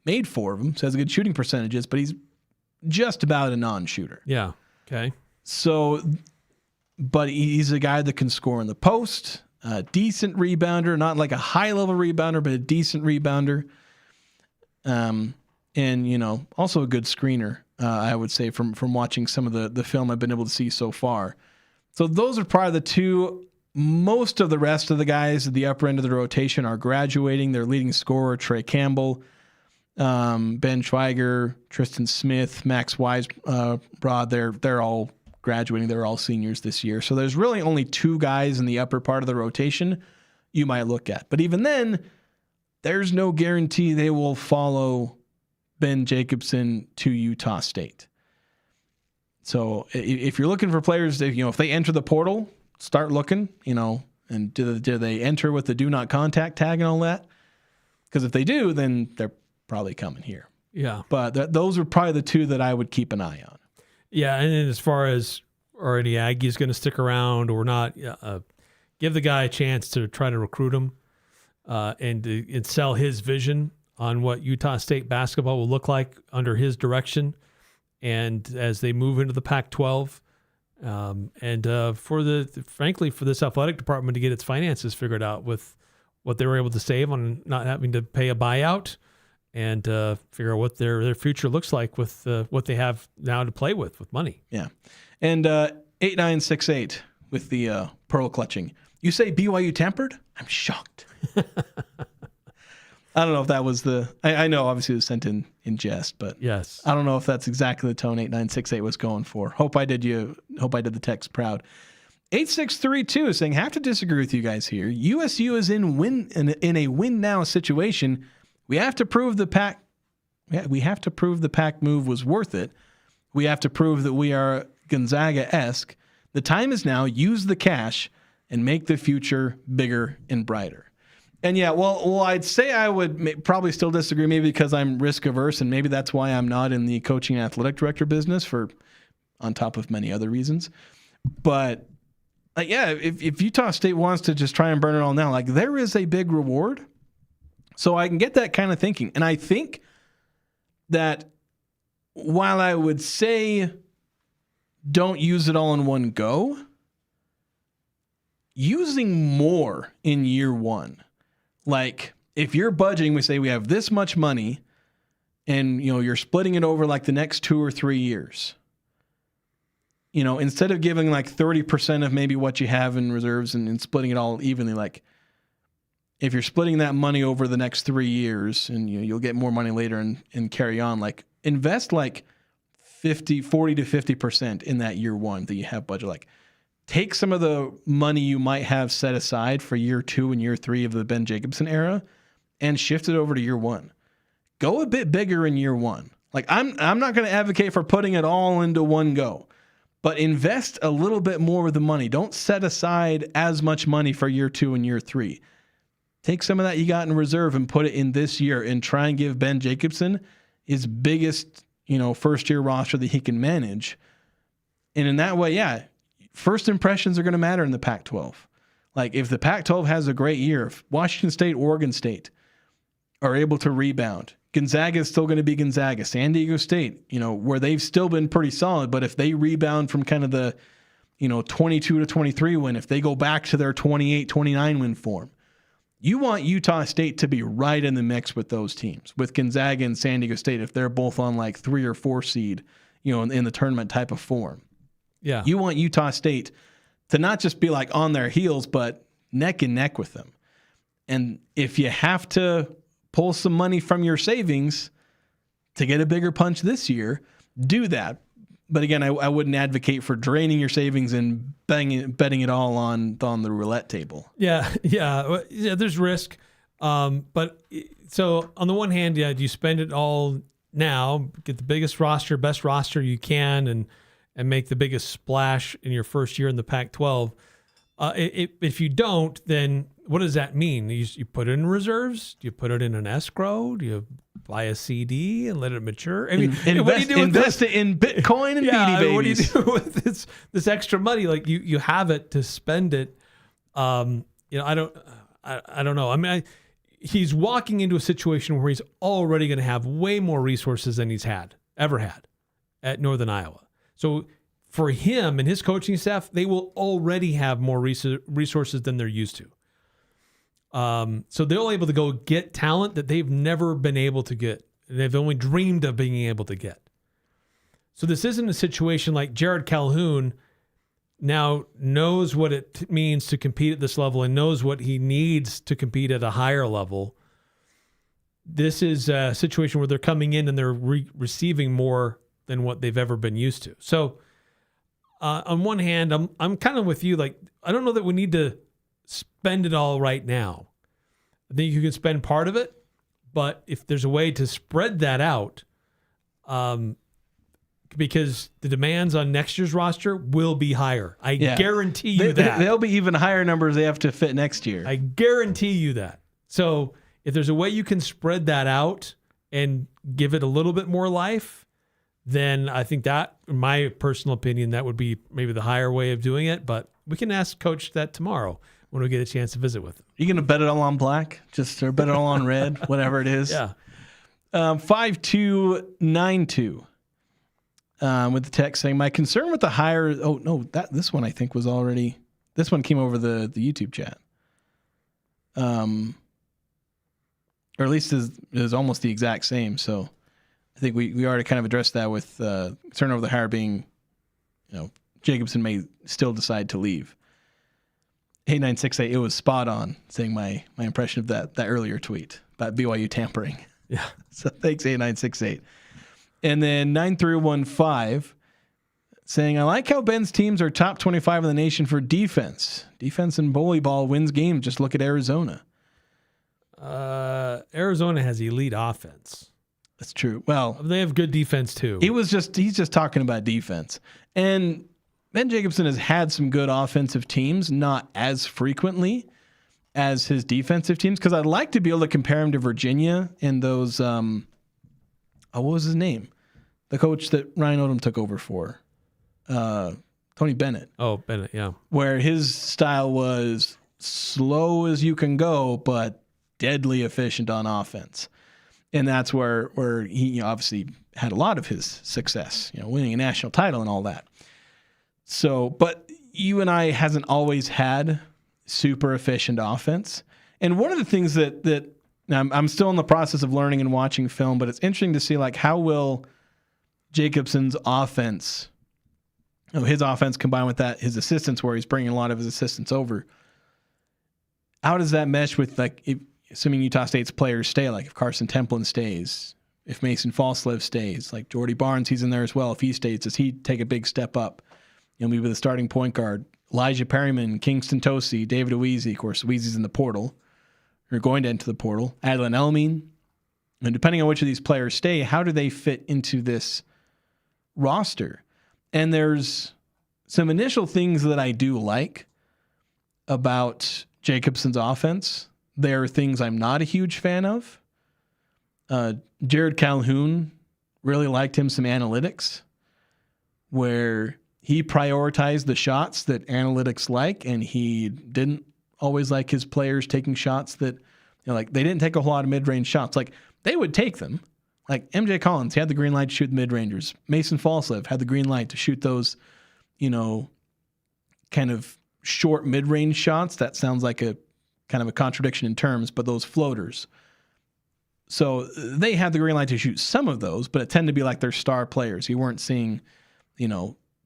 Made 4 of them, so has good shooting percentages, but he's just about a non-shooter. Yeah. Okay. So, but he's a guy that can score in the post, a decent rebounder, not like a high-level rebounder, but a decent rebounder. And, also a good screener, I would say, from watching some of the film I've been able to see so far. So those are probably the 2. Most of the rest of the guys at the upper end of the rotation are graduating. Their leading scorer, Trey Campbell, Ben Schweiger, Tristan Smith, Max Weisbrod, they're all graduating. They're all seniors this year. So there's really only 2 guys in the upper part of the rotation you might look at. But even then, there's no guarantee they will follow Ben Jacobson to Utah State. So if you're looking for players, if they enter the portal, start looking, and do they enter with the do not contact tag and all that? Because if they do, then they're probably coming here. Yeah. But those are probably the 2 that I would keep an eye on. Yeah, and then as far as are any Aggies going to stick around or not, give the guy a chance to try to recruit him and sell his vision on what Utah State basketball will look like under his direction, and as they move into the Pac-12. For this athletic department to get its finances figured out with what they were able to save on not having to pay a buyout, and figure out what their future looks like with what they have now to play with money. Yeah. And 8968 with the pearl clutching. You say BYU tampered? I'm shocked. I don't know if that was I know obviously it was sent in jest, but yes, I don't know if that's exactly the tone 8968 was going for. Hope I did the text proud. 8632 is saying, have to disagree with you guys here. USU is in a win now situation. We have to prove the Pac move was worth it. We have to prove that we are Gonzaga-esque. The time is now. Use the cash and make the future bigger and brighter. And yeah, well, I'd say I would probably still disagree, maybe because I'm risk averse, and maybe that's why I'm not in the coaching and athletic director business on top of many other reasons. But if Utah State wants to just try and burn it all now, there is a big reward. So I can get that kind of thinking. And I think that while I would say don't use it all in one go, using more in year one. If you're budgeting, we say we have this much money and you're splitting it over the next 2 or 3 years. instead of giving like 30% of maybe what you have in reserves and splitting it all evenly, like if you're splitting that money over the next 3 years and you'll get more money later and carry on, like invest like 40 to 50% in that year one that you have budget. Like take some of the money you might have set aside for year 2 and year 3 of the Ben Jacobson era and shift it over to year one. Go a bit bigger in year one. Like I'm not going to advocate for putting it all into one go, but invest a little bit more of the money. Don't set aside as much money for year 2 and year 3. Take some of that you got in reserve and put it in this year and try and give Ben Jacobson his biggest, first year roster that he can manage. And in that way, yeah, first impressions are going to matter in the Pac-12. Like if the Pac-12 has a great year, if Washington State, Oregon State are able to rebound, Gonzaga is still going to be Gonzaga. San Diego State, where they've still been pretty solid, but if they rebound from kind of the, 22 to 23 win, if they go back to their 28, 29 win form, you want Utah State to be right in the mix with those teams, with Gonzaga and San Diego State, if they're both on like 3 or 4 seed, in the tournament type of form. Yeah. You want Utah State to not just be like on their heels, but neck and neck with them. And if you have to pull some money from your savings to get a bigger punch this year, do that. But again, I wouldn't advocate for draining your savings and betting it all on the roulette table. Yeah. There's risk, but so on the one hand, do you spend it all now, get the biggest roster, best roster you can, and make the biggest splash in your first year in the Pac-12. If you don't, then what does that mean? You put it in reserves? Do you put it in an escrow? Do you buy a CD and let it mature? I mean, what do you do with invest it in Bitcoin and Beanie Babies? What do you do with this extra money? Like you have it to spend it. I don't know. I mean, he's walking into a situation where he's already going to have way more resources than he's ever had at Northern Iowa. So for him and his coaching staff, they will already have more resources than they're used to. So they're able to go get talent that they've never been able to get. They've only dreamed of being able to get. So this isn't a situation like Jared Calhoun now knows what it means to compete at this level and knows what he needs to compete at a higher level. This is a situation where they're coming in and they're receiving more than what they've ever been used to. So on one hand, I'm kind of with you. Like, I don't know that we need to spend it all right now. I think you can spend part of it, but if there's a way to spread that out, because the demands on next year's roster will be higher. I guarantee you that. They'll be even higher numbers they have to fit next year. I guarantee you that. So if there's a way you can spread that out and give it a little bit more life, then I think that, in my personal opinion, that would be maybe the higher way of doing it. But we can ask Coach that tomorrow when we get a chance to visit with him. You going to bet it all on black? Or bet it all on red? Whatever it is. Yeah. 5292 with the text saying, my concern with the higher... Oh, no, this one I think was already... This one came over the YouTube chat. Or at least is almost the exact same, so... I think we already kind of addressed that with concern over the hire being, Jacobson may still decide to leave. 8968, it was spot on saying my impression of that earlier tweet about BYU tampering. Yeah. So thanks, 8968. And then 9315 saying, I like how Ben's teams are top 25 in the nation for defense. Defense in volleyball wins games. Just look at Arizona. Arizona has elite offense. That's true. Well, they have good defense too. He's just talking about defense. And Ben Jacobson has had some good offensive teams, not as frequently as his defensive teams, because I'd like to be able to compare him to Virginia and those what was his name? The coach that Ryan Odom took over for. Tony Bennett. Oh, Bennett, yeah. Where his style was slow as you can go, but deadly efficient on offense. And that's where he obviously had a lot of his success, winning a national title and all that. So, but UNI hasn't always had super efficient offense. And one of the things that I'm still in the process of learning and watching film, but it's interesting to see like how will Jacobson's offense his offense combined with that, his assistants, where he's bringing a lot of his assistants over. How does that mesh with, like, assuming Utah State's players stay, like if Carson Templin stays, if Mason Falslev stays, like Jordy Barnes, he's in there as well. If he stays, does he take a big step up? Maybe the starting point guard, Elijah Perryman, Kingston Tosi, David Oweezy. Of course, Oweezy's in the portal, or going to enter the portal. Adlin Elmine. And depending on which of these players stay, how do they fit into this roster? And there's some initial things that I do like about Jacobson's offense. There are things I'm not a huge fan of. Jared Calhoun, really liked him some analytics, where he prioritized the shots that analytics like, and he didn't always like his players taking shots that, like they didn't take a whole lot of mid-range shots. Like they would take them. Like MJ Collins, he had the green light to shoot the mid-rangers. Mason Falslev had the green light to shoot those, kind of short mid-range shots. That sounds like a kind of a contradiction in terms, but those floaters. So they had the green light to shoot some of those, but it tended to be like their star players. You weren't seeing,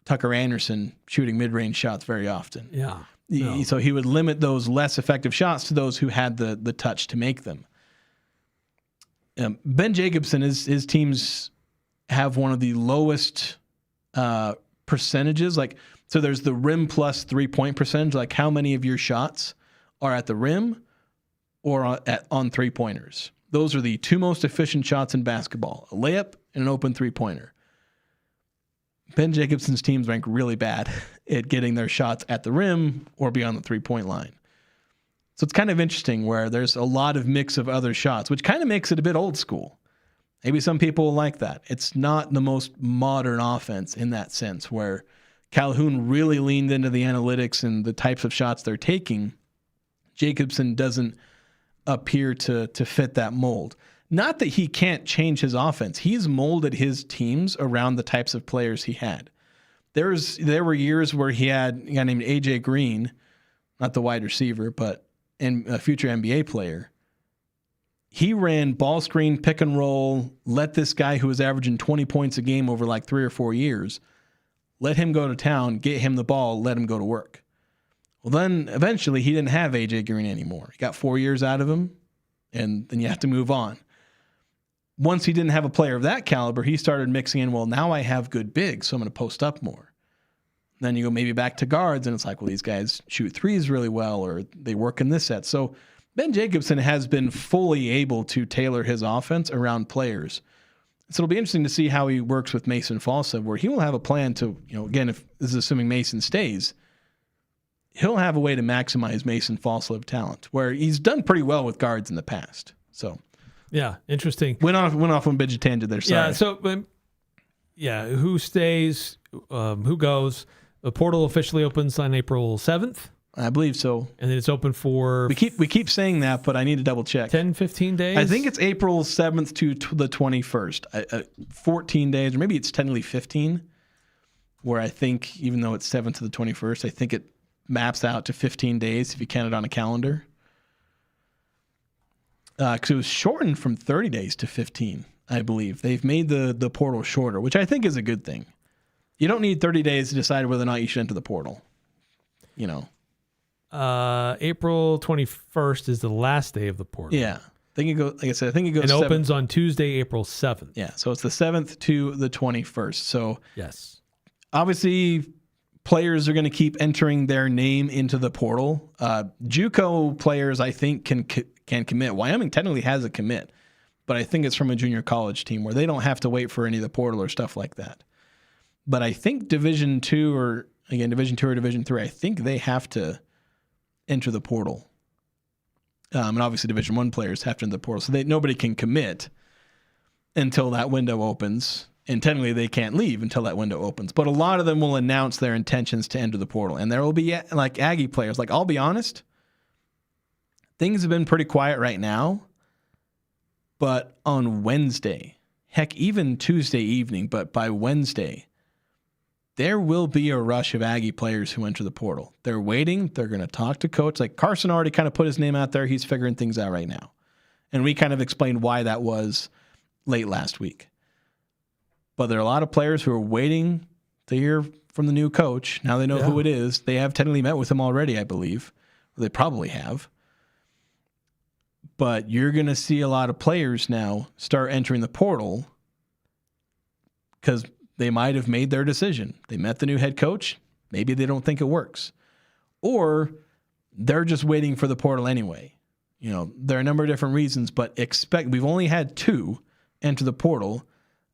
Tucker Anderson shooting mid-range shots very often. Yeah. No. So he would limit those less effective shots to those who had the touch to make them. Ben Jacobson, his teams have one of the lowest percentages. So there's the rim plus 3-point percentage. Like how many of your shots are at the rim or on 3-pointers? Those are the two most efficient shots in basketball: a layup and an open 3-pointer. Ben Jacobson's teams rank really bad at getting their shots at the rim or beyond the 3-point line. So it's kind of interesting where there's a lot of mix of other shots, which kind of makes it a bit old school. Maybe some people like that. It's not the most modern offense in that sense, where Calhoun really leaned into the analytics and the types of shots they're taking. Jacobson doesn't appear to fit that mold. Not that he can't change his offense. He's molded his teams around the types of players he had. There were years where he had a guy named AJ Green, not the wide receiver, but a future NBA player. He ran ball screen, pick and roll, let this guy who was averaging 20 points a game over like 3 or 4 years, let him go to town, get him the ball, let him go to work. Well, then eventually he didn't have AJ Green anymore. He got 4 years out of him, and then you have to move on. Once he didn't have a player of that caliber, he started mixing in, well, now I have good bigs, so I'm going to post up more. Then you go maybe back to guards, and it's like, well, these guys shoot threes really well, or they work in this set. So Ben Jacobson has been fully able to tailor his offense around players. So it'll be interesting to see how he works with Mason Falslev, where he will have a plan to, again, if this is assuming Mason stays, he'll have a way to maximize Mason Falslev talent, where he's done pretty well with guards in the past. So, yeah, interesting. Went off on a tangent there. Sorry. Yeah. So, who stays? Who goes? The portal officially opens on April 7th. I believe so. And then it's open for... We keep saying that, but I need to double check. 10, 15 days? I think it's April 7th to the 21st. 14 days, or maybe it's technically 15, where I think, even though it's 7th to the 21st, I think it maps out to 15 days if you count it on a calendar. Because it was shortened from 30 days to 15, I believe. They've made the portal shorter, which I think is a good thing. You don't need 30 days to decide whether or not you should enter the portal. April 21st is the last day of the portal. Yeah. I think it goes, like I said, It opens on Tuesday, April 7th. Yeah. So it's the 7th to the 21st. So yes, obviously players are going to keep entering their name into the portal. JUCO players, I think, can commit. Wyoming technically has a commit, but I think it's from a junior college team where they don't have to wait for any of the portal or stuff like that. But I think Division 2 or Division 3, I think they have to enter the portal. And obviously Division 1 players have to enter the portal. So nobody can commit until that window opens. And technically they can't leave until that window opens. But a lot of them will announce their intentions to enter the portal. And there will be like Aggie players. Like, I'll be honest, things have been pretty quiet right now. But on Wednesday, heck, even Tuesday evening, but by Wednesday, there will be a rush of Aggie players who enter the portal. They're waiting. They're going to talk to coach. Like, Carson already kind of put his name out there. He's figuring things out right now. And we kind of explained why that was late last week. But there are a lot of players who are waiting They hear from the new coach. Now they know who it is. They have technically met with him already, I believe. They probably have. But you're going to see a lot of players now start entering the portal because they might have made their decision. They met the new head coach. Maybe they don't think it works. Or they're just waiting for the portal anyway. There are a number of different reasons, but we've only had 2 enter the portal.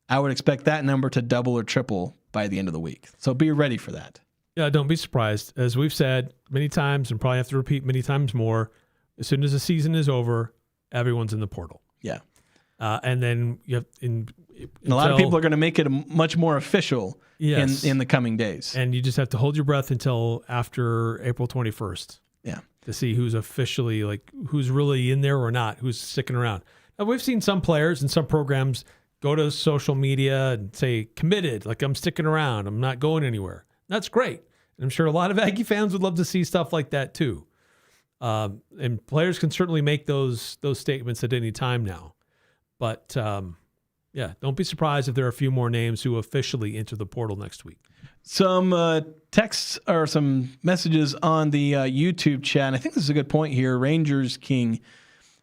I would expect that number to double or triple by the end of the week. So be ready for that. Yeah, don't be surprised. As we've said many times and probably have to repeat many times more, as soon as the season is over, everyone's in the portal. Yeah. And then you have and a lot of people are going to make it much more official in the coming days. And you just have to hold your breath until after April 21st. Yeah. To see who's officially, who's really in there or not, who's sticking around. Now, we've seen some players and some programs go to social media and say, committed, I'm sticking around, I'm not going anywhere. That's great. And I'm sure a lot of Aggie fans would love to see stuff like that too. And players can certainly make those statements at any time now. But don't be surprised if there are a few more names who officially enter the portal next week. Some texts or some messages on the YouTube chat. And I think this is a good point here. Rangers King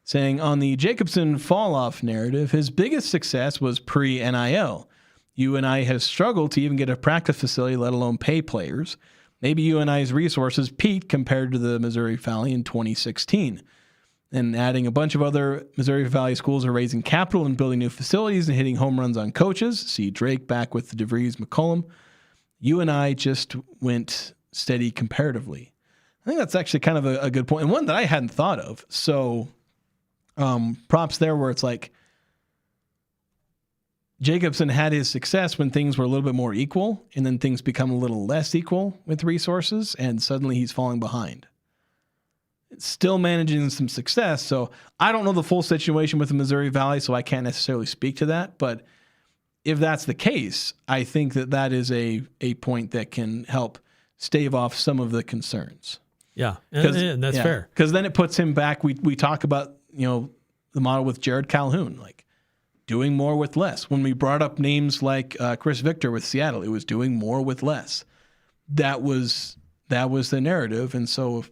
saying on the Jacobson fall-off narrative, his biggest success was pre-NIL. UNI has struggled to even get a practice facility, let alone pay players. Maybe UNI's resources peaked compared to the Missouri Valley in 2016. And adding a bunch of other Missouri Valley schools are raising capital and building new facilities and hitting home runs on coaches. See Drake back with the DeVries McCollum. UNI just went steady comparatively. I think that's actually kind of a good point, and one that I hadn't thought of. So props there where it's like Jacobson had his success when things were a little bit more equal, and then things become a little less equal with resources, and suddenly he's falling behind. It's still managing some success, so I don't know the full situation with the Missouri Valley, so I can't necessarily speak to that, but if that's the case, I think that is a point that can help stave off some of the concerns. Yeah, and that's fair. Because then it puts him back. We talk about the model with Jared Calhoun, doing more with less. When we brought up names like Chris Victor with Seattle, it was doing more with less. That was the narrative, and so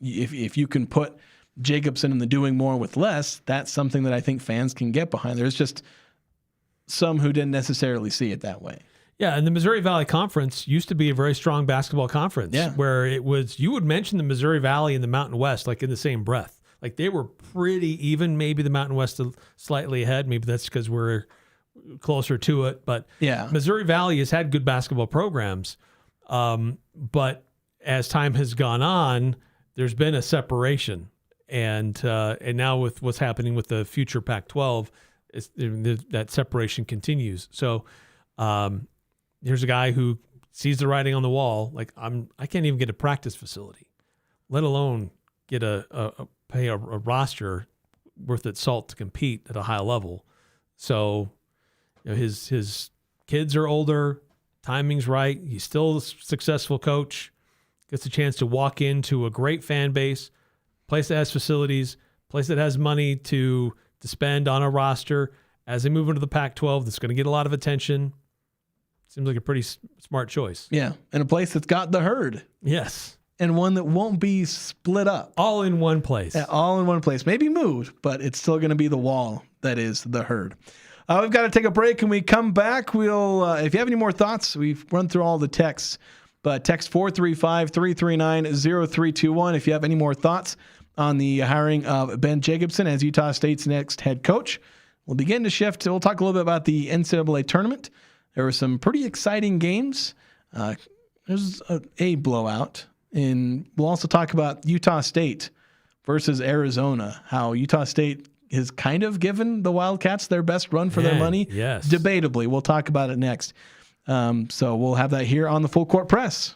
if you can put Jacobson in the doing more with less, that's something that I think fans can get behind. There's just some who didn't necessarily see it that way. Yeah, and the Missouri Valley Conference used to be a very strong basketball conference where it was, you would mention the Missouri Valley and the Mountain West in the same breath. They were pretty even, maybe the Mountain West slightly ahead. Maybe that's because we're closer to it. But Missouri Valley has had good basketball programs. But as time has gone on, there's been a separation. And now with what's happening with the future Pac-12, that separation continues. So here's a guy who sees the writing on the wall. I can't even get a practice facility, let alone get pay a roster worth its salt to compete at a high level. So his kids are older, timing's right. He's still a successful coach. Gets a chance to walk into a great fan base, place that has facilities, place that has money to spend on a roster as they move into the Pac-12 that's going to get a lot of attention. Seems like a pretty smart choice. Yeah, and a place that's got the herd. Yes. And one that won't be split up. All in one place. Yeah, all in one place. Maybe moved, but it's still going to be the wall that is the herd. We've got to take a break. When we come back, we'll, if you have any more thoughts, we've run through all the texts, but text 435-339-0321 if you have any more thoughts on the hiring of Ben Jacobson as Utah State's next head coach. We'll begin to shift. We'll talk a little bit about the NCAA tournament. There were some pretty exciting games. There's a blowout. And we'll also talk about Utah State versus Arizona, how Utah State has kind of given the Wildcats their best run for their money. Yes. Debatably. We'll talk about it next. So we'll have that here on the Full Court Press.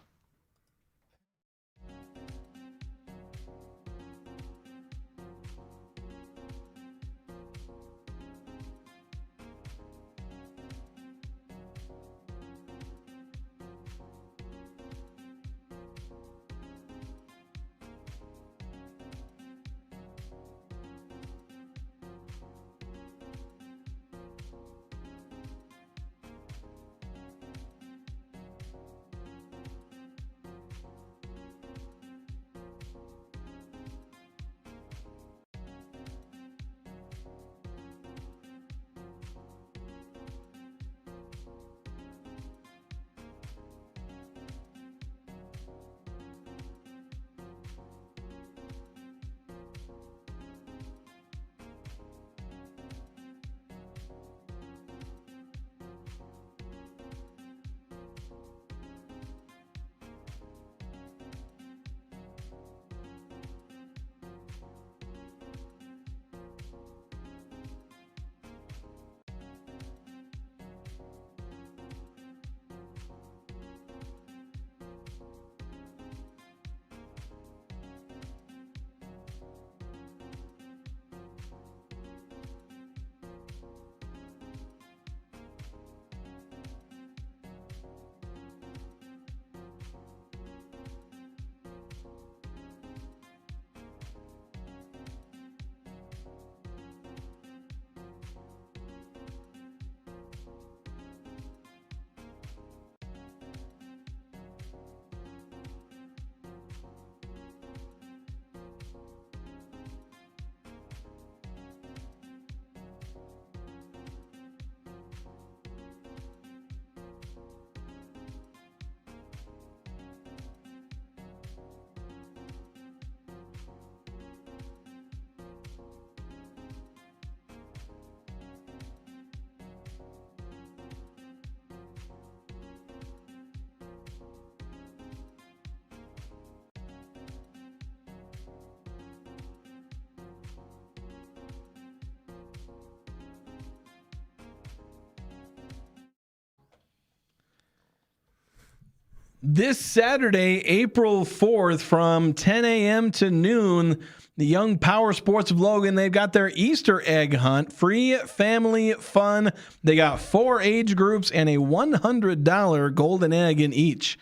This Saturday, April 4th, from 10 a.m. to noon, the Young Power Sports of Logan, they've got their Easter egg hunt, free family fun. They got 4 age groups and a $100 golden egg in each.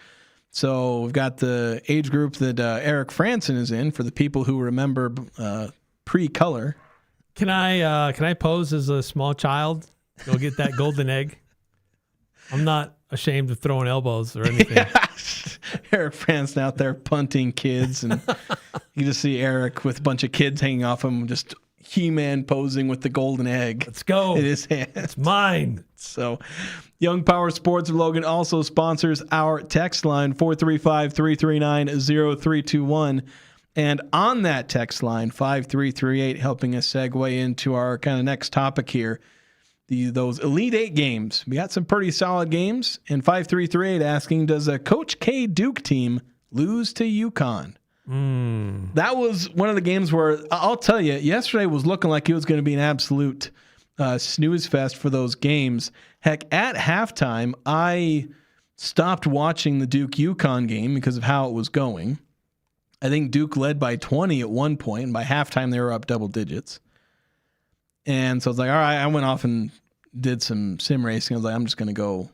So we've got the age group that Eric Frandsen is in for the people who remember pre-color. Can I pose as a small child? Go get that golden egg. I'm not ashamed of throwing elbows or anything. Yeah. Eric Frandsen out there punting kids, and you just see Eric with a bunch of kids hanging off him, just He-Man posing with the golden egg. Let's go. In his hand. It's mine. So Young Power Sports of Logan also sponsors our text line, 435-339-0321. And on that text line, 5338, helping us segue into our kind of next topic here, those Elite Eight games. We got some pretty solid games. And 5338 asking, does a Coach K Duke team lose to UConn? That was one of the games where, I'll tell you, yesterday was looking like it was going to be an absolute snooze fest for those games. Heck, at halftime, I stopped watching the Duke-UConn game because of how it was going. I think Duke led by 20 at one point, and by halftime they were up double digits. And so I was like, all right, I went off and did some sim racing. I was like, I'm just going to go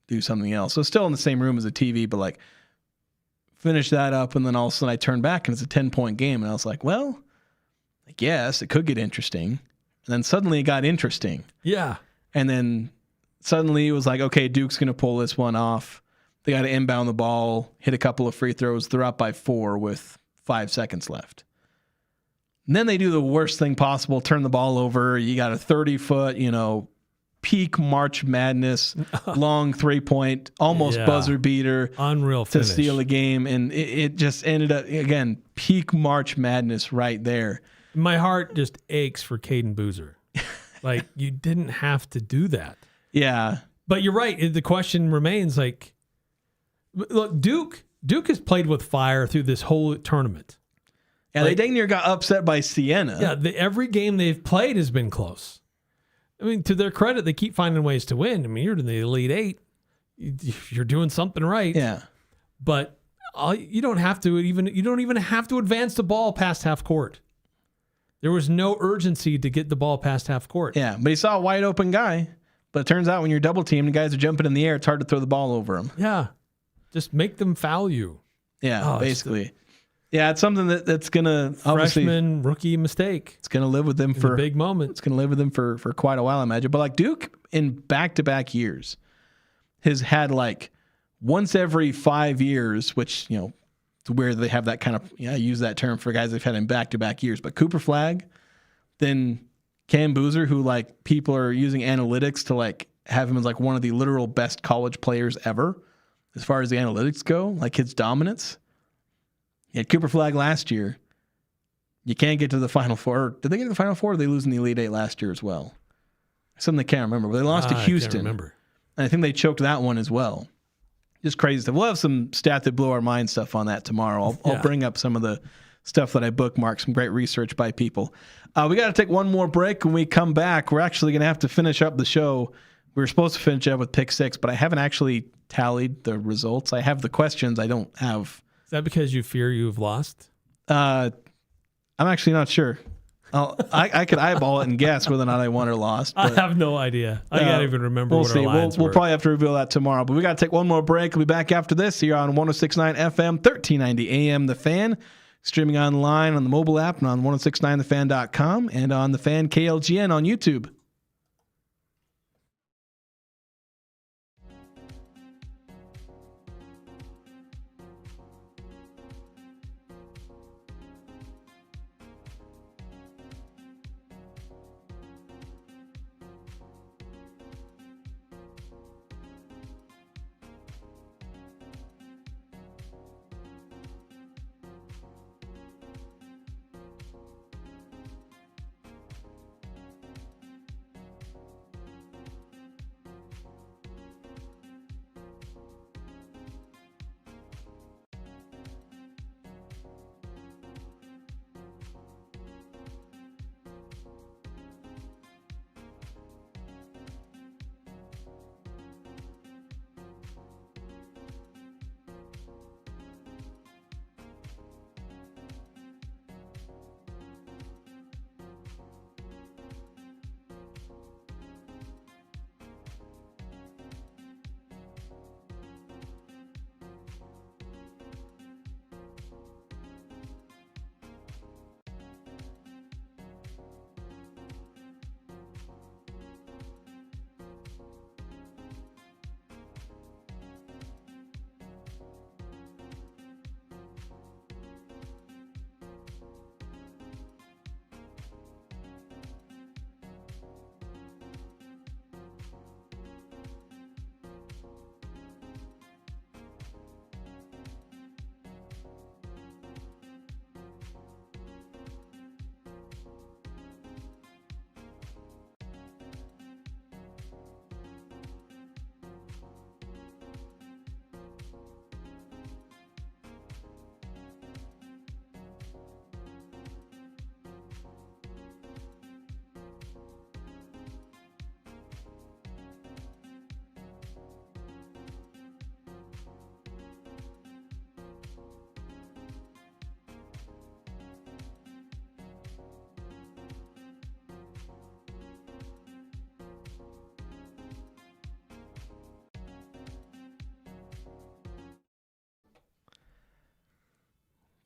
do something else. So still in the same room as the TV, but like finish that up. And then all of a sudden I turned back and it's a 10-point game. And I was like, well, I guess it could get interesting. And then suddenly it got interesting. Yeah. And then suddenly it was like, okay, Duke's going to pull this one off. They got to inbound the ball, hit a couple of free throws. They're up by 4 with 5 seconds left. And then they do the worst thing possible, turn the ball over. You got a 30-foot, peak March Madness, long 3-point, almost buzzer beater. Unreal to finish. steal the game. And it just ended up, again, peak March Madness right there. My heart just aches for Caden Boozer. Like, you didn't have to do that. Yeah. But you're right. The question remains, like, look, Duke has played with fire through this whole tournament. Yeah, they dang near got upset by Siena. Yeah, every game they've played has been close. I mean, to their credit, they keep finding ways to win. I mean, you're in the Elite Eight. You're doing something right. Yeah. But you don't even have to advance the ball past half court. There was no urgency to get the ball past half court. Yeah, but he saw a wide open guy. But it turns out when you're double teamed, the guys are jumping in the air. It's hard to throw the ball over them. Yeah. Just make them foul you. Yeah, basically. Yeah, it's something that's going to obviously freshman rookie mistake. It's going to live with them for a big moment. It's going to live with them for quite a while, I imagine. But like Duke in back-to-back years has had like once every 5 years, which, it's weird they have that kind of, I use that term for guys they've had in back-to-back years, but Cooper Flagg, then Cam Boozer, who like people are using analytics to like have him as like one of the literal best college players ever as far as the analytics go, like his dominance. He had Cooper Flagg last year. You can't get to the Final Four. Did they get to the Final Four or did they lose in the Elite Eight last year as well? Something I can't remember. But they lost to Houston. I can't remember. And I think they choked that one as well. Just crazy stuff. We'll have some stat that blow our mind stuff on that tomorrow. I'll bring up some of the stuff that I bookmarked, some great research by people. We got to take one more break. When we come back, we're actually going to have to finish up the show. We were supposed to finish up with Pick 6, but I haven't actually tallied the results. I have the questions. I don't have... Is that because you fear you've lost? I'm actually not sure. I could eyeball it and guess whether or not I won or lost. I have no idea. I can't even remember what our lines We'll were. probably have to reveal that tomorrow. But we got to take one more break. We'll be back after this here on 106.9 FM, 1390 AM The Fan. Streaming online on the mobile app and on 1069thefan.com and on The Fan KLGN on YouTube.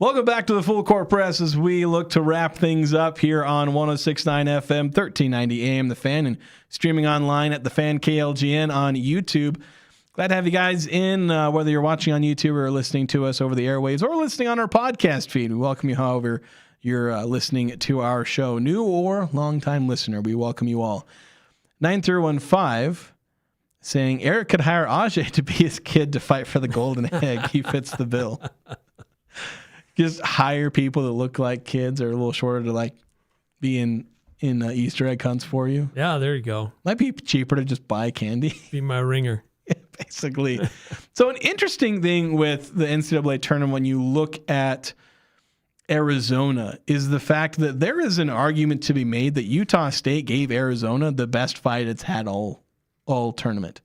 Welcome back to the Full Court Press as we look to wrap things up here on 106.9 FM, 1390 AM, The Fan, and streaming online at The Fan KLGN on YouTube. Glad to have you guys in, whether you're watching on YouTube or listening to us over the airwaves or listening on our podcast feed. We welcome you however you're listening to our show. New or longtime listener, we welcome you all. 9315 saying Eric could hire Ajay to be his kid to fight for the golden egg. He fits the bill. Just hire people that look like kids or a little shorter to like be in Easter egg hunts for you. Yeah, there you go. Might be cheaper to just buy candy. Be my ringer. Yeah, basically. So an interesting thing with the NCAA tournament when you look at Arizona is the fact that there is an argument to be made that Utah State gave Arizona the best fight it's had all tournament.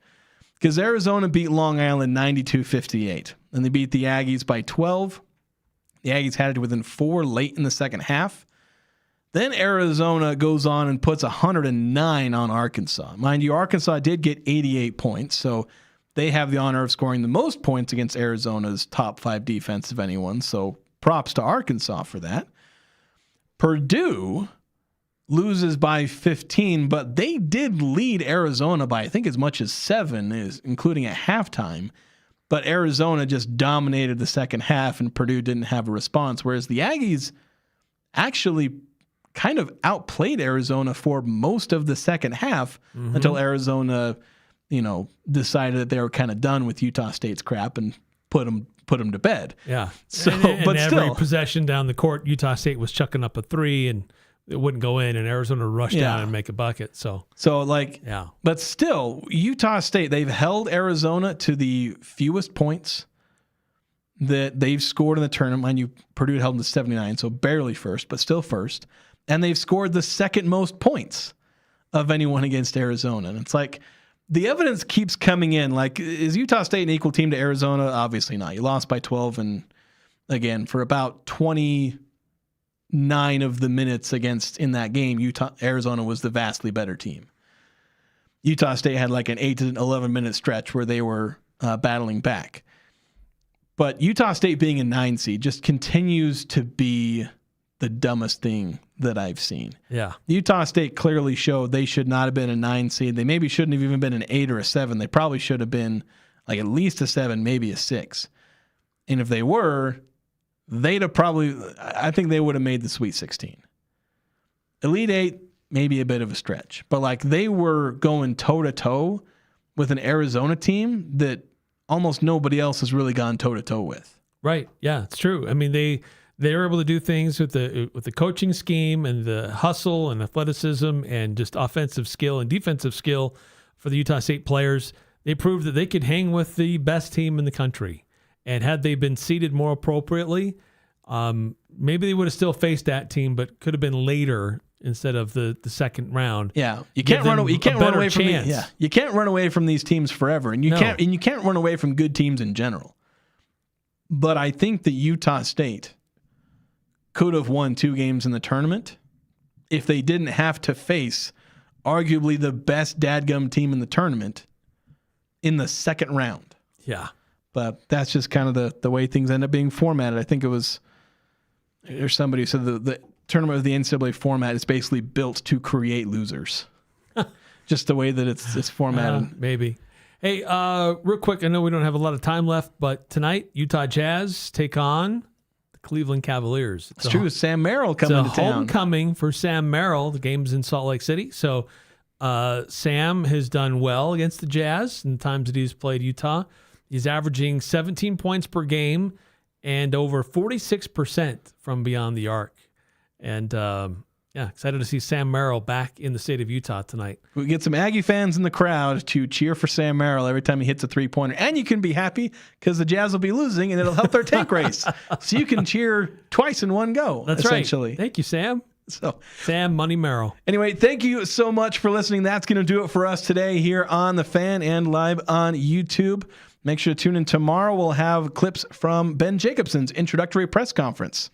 Because Arizona beat Long Island 92-58, and they beat the Aggies by 12. The Aggies had it within 4 late in the second half. Then Arizona goes on and puts 109 on Arkansas. Mind you, Arkansas did get 88 points, so they have the honor of scoring the most points against Arizona's top 5 defense of anyone, so props to Arkansas for that. Purdue loses by 15, but they did lead Arizona by, I think, as much as 7, including at halftime. But Arizona just dominated the second half, and Purdue didn't have a response, whereas the Aggies actually kind of outplayed Arizona for most of the second half until Arizona, decided that they were kind of done with Utah State's crap and put them to bed. Yeah. So, and but every still, possession down the court, Utah State was chucking up a 3 and it wouldn't go in, and Arizona rushed down and make a bucket. So but still, Utah State, they've held Arizona to the fewest points that they've scored in the tournament. Mind you, Purdue held them to 79, so barely first, but still first. And they've scored the second most points of anyone against Arizona. And it's like the evidence keeps coming in. Like, is Utah State an equal team to Arizona? Obviously not. You lost by 12, and again, for about 29 of the minutes in that game, Arizona was the vastly better team. Utah State had like an 8 to 11 minute stretch where they were battling back. But Utah State being a 9 seed just continues to be the dumbest thing that I've seen. Yeah. Utah State clearly showed they should not have been a 9 seed. They maybe shouldn't have even been an 8 or a 7. They probably should have been like at least a 7, maybe a 6. And if they were, I think they would have made the Sweet 16. Elite 8, maybe a bit of a stretch. But like they were going toe-to-toe with an Arizona team that almost nobody else has really gone toe-to-toe with. Right. Yeah, it's true. I mean, they were able to do things with the coaching scheme and the hustle and athleticism and just offensive skill and defensive skill for the Utah State players. They proved that they could hang with the best team in the country. And had they been seated more appropriately, maybe they would have still faced that team, but could have been later instead of the second round. Yeah, you can't run away from you can't run away from these teams forever, and you can't run away from good teams in general. But I think that Utah State could have won 2 games in the tournament if they didn't have to face arguably the best dadgum team in the tournament in the second round. Yeah. But that's just kind of the way things end up being formatted. I think there's somebody who said the tournament of the NCAA format is basically built to create losers. Just the way that it's formatted. Maybe. Hey, real quick, I know we don't have a lot of time left, but tonight, Utah Jazz take on the Cleveland Cavaliers. It's true. Sam Merrill coming to town. Homecoming for Sam Merrill. The game's in Salt Lake City. So Sam has done well against the Jazz in the times that he's played Utah. He's averaging 17 points per game and over 46% from beyond the arc. And excited to see Sam Merrill back in the state of Utah tonight. We get some Aggie fans in the crowd to cheer for Sam Merrill every time he hits a 3-pointer. And you can be happy because the Jazz will be losing and it'll help their tank race. So you can cheer twice in one go. That's essentially. Right. Thank you, Sam. So Sam Money Merrill. Anyway, thank you so much for listening. That's going to do it for us today here on The Fan and live on YouTube. Make sure to tune in tomorrow. We'll have clips from Ben Jacobson's introductory press conference.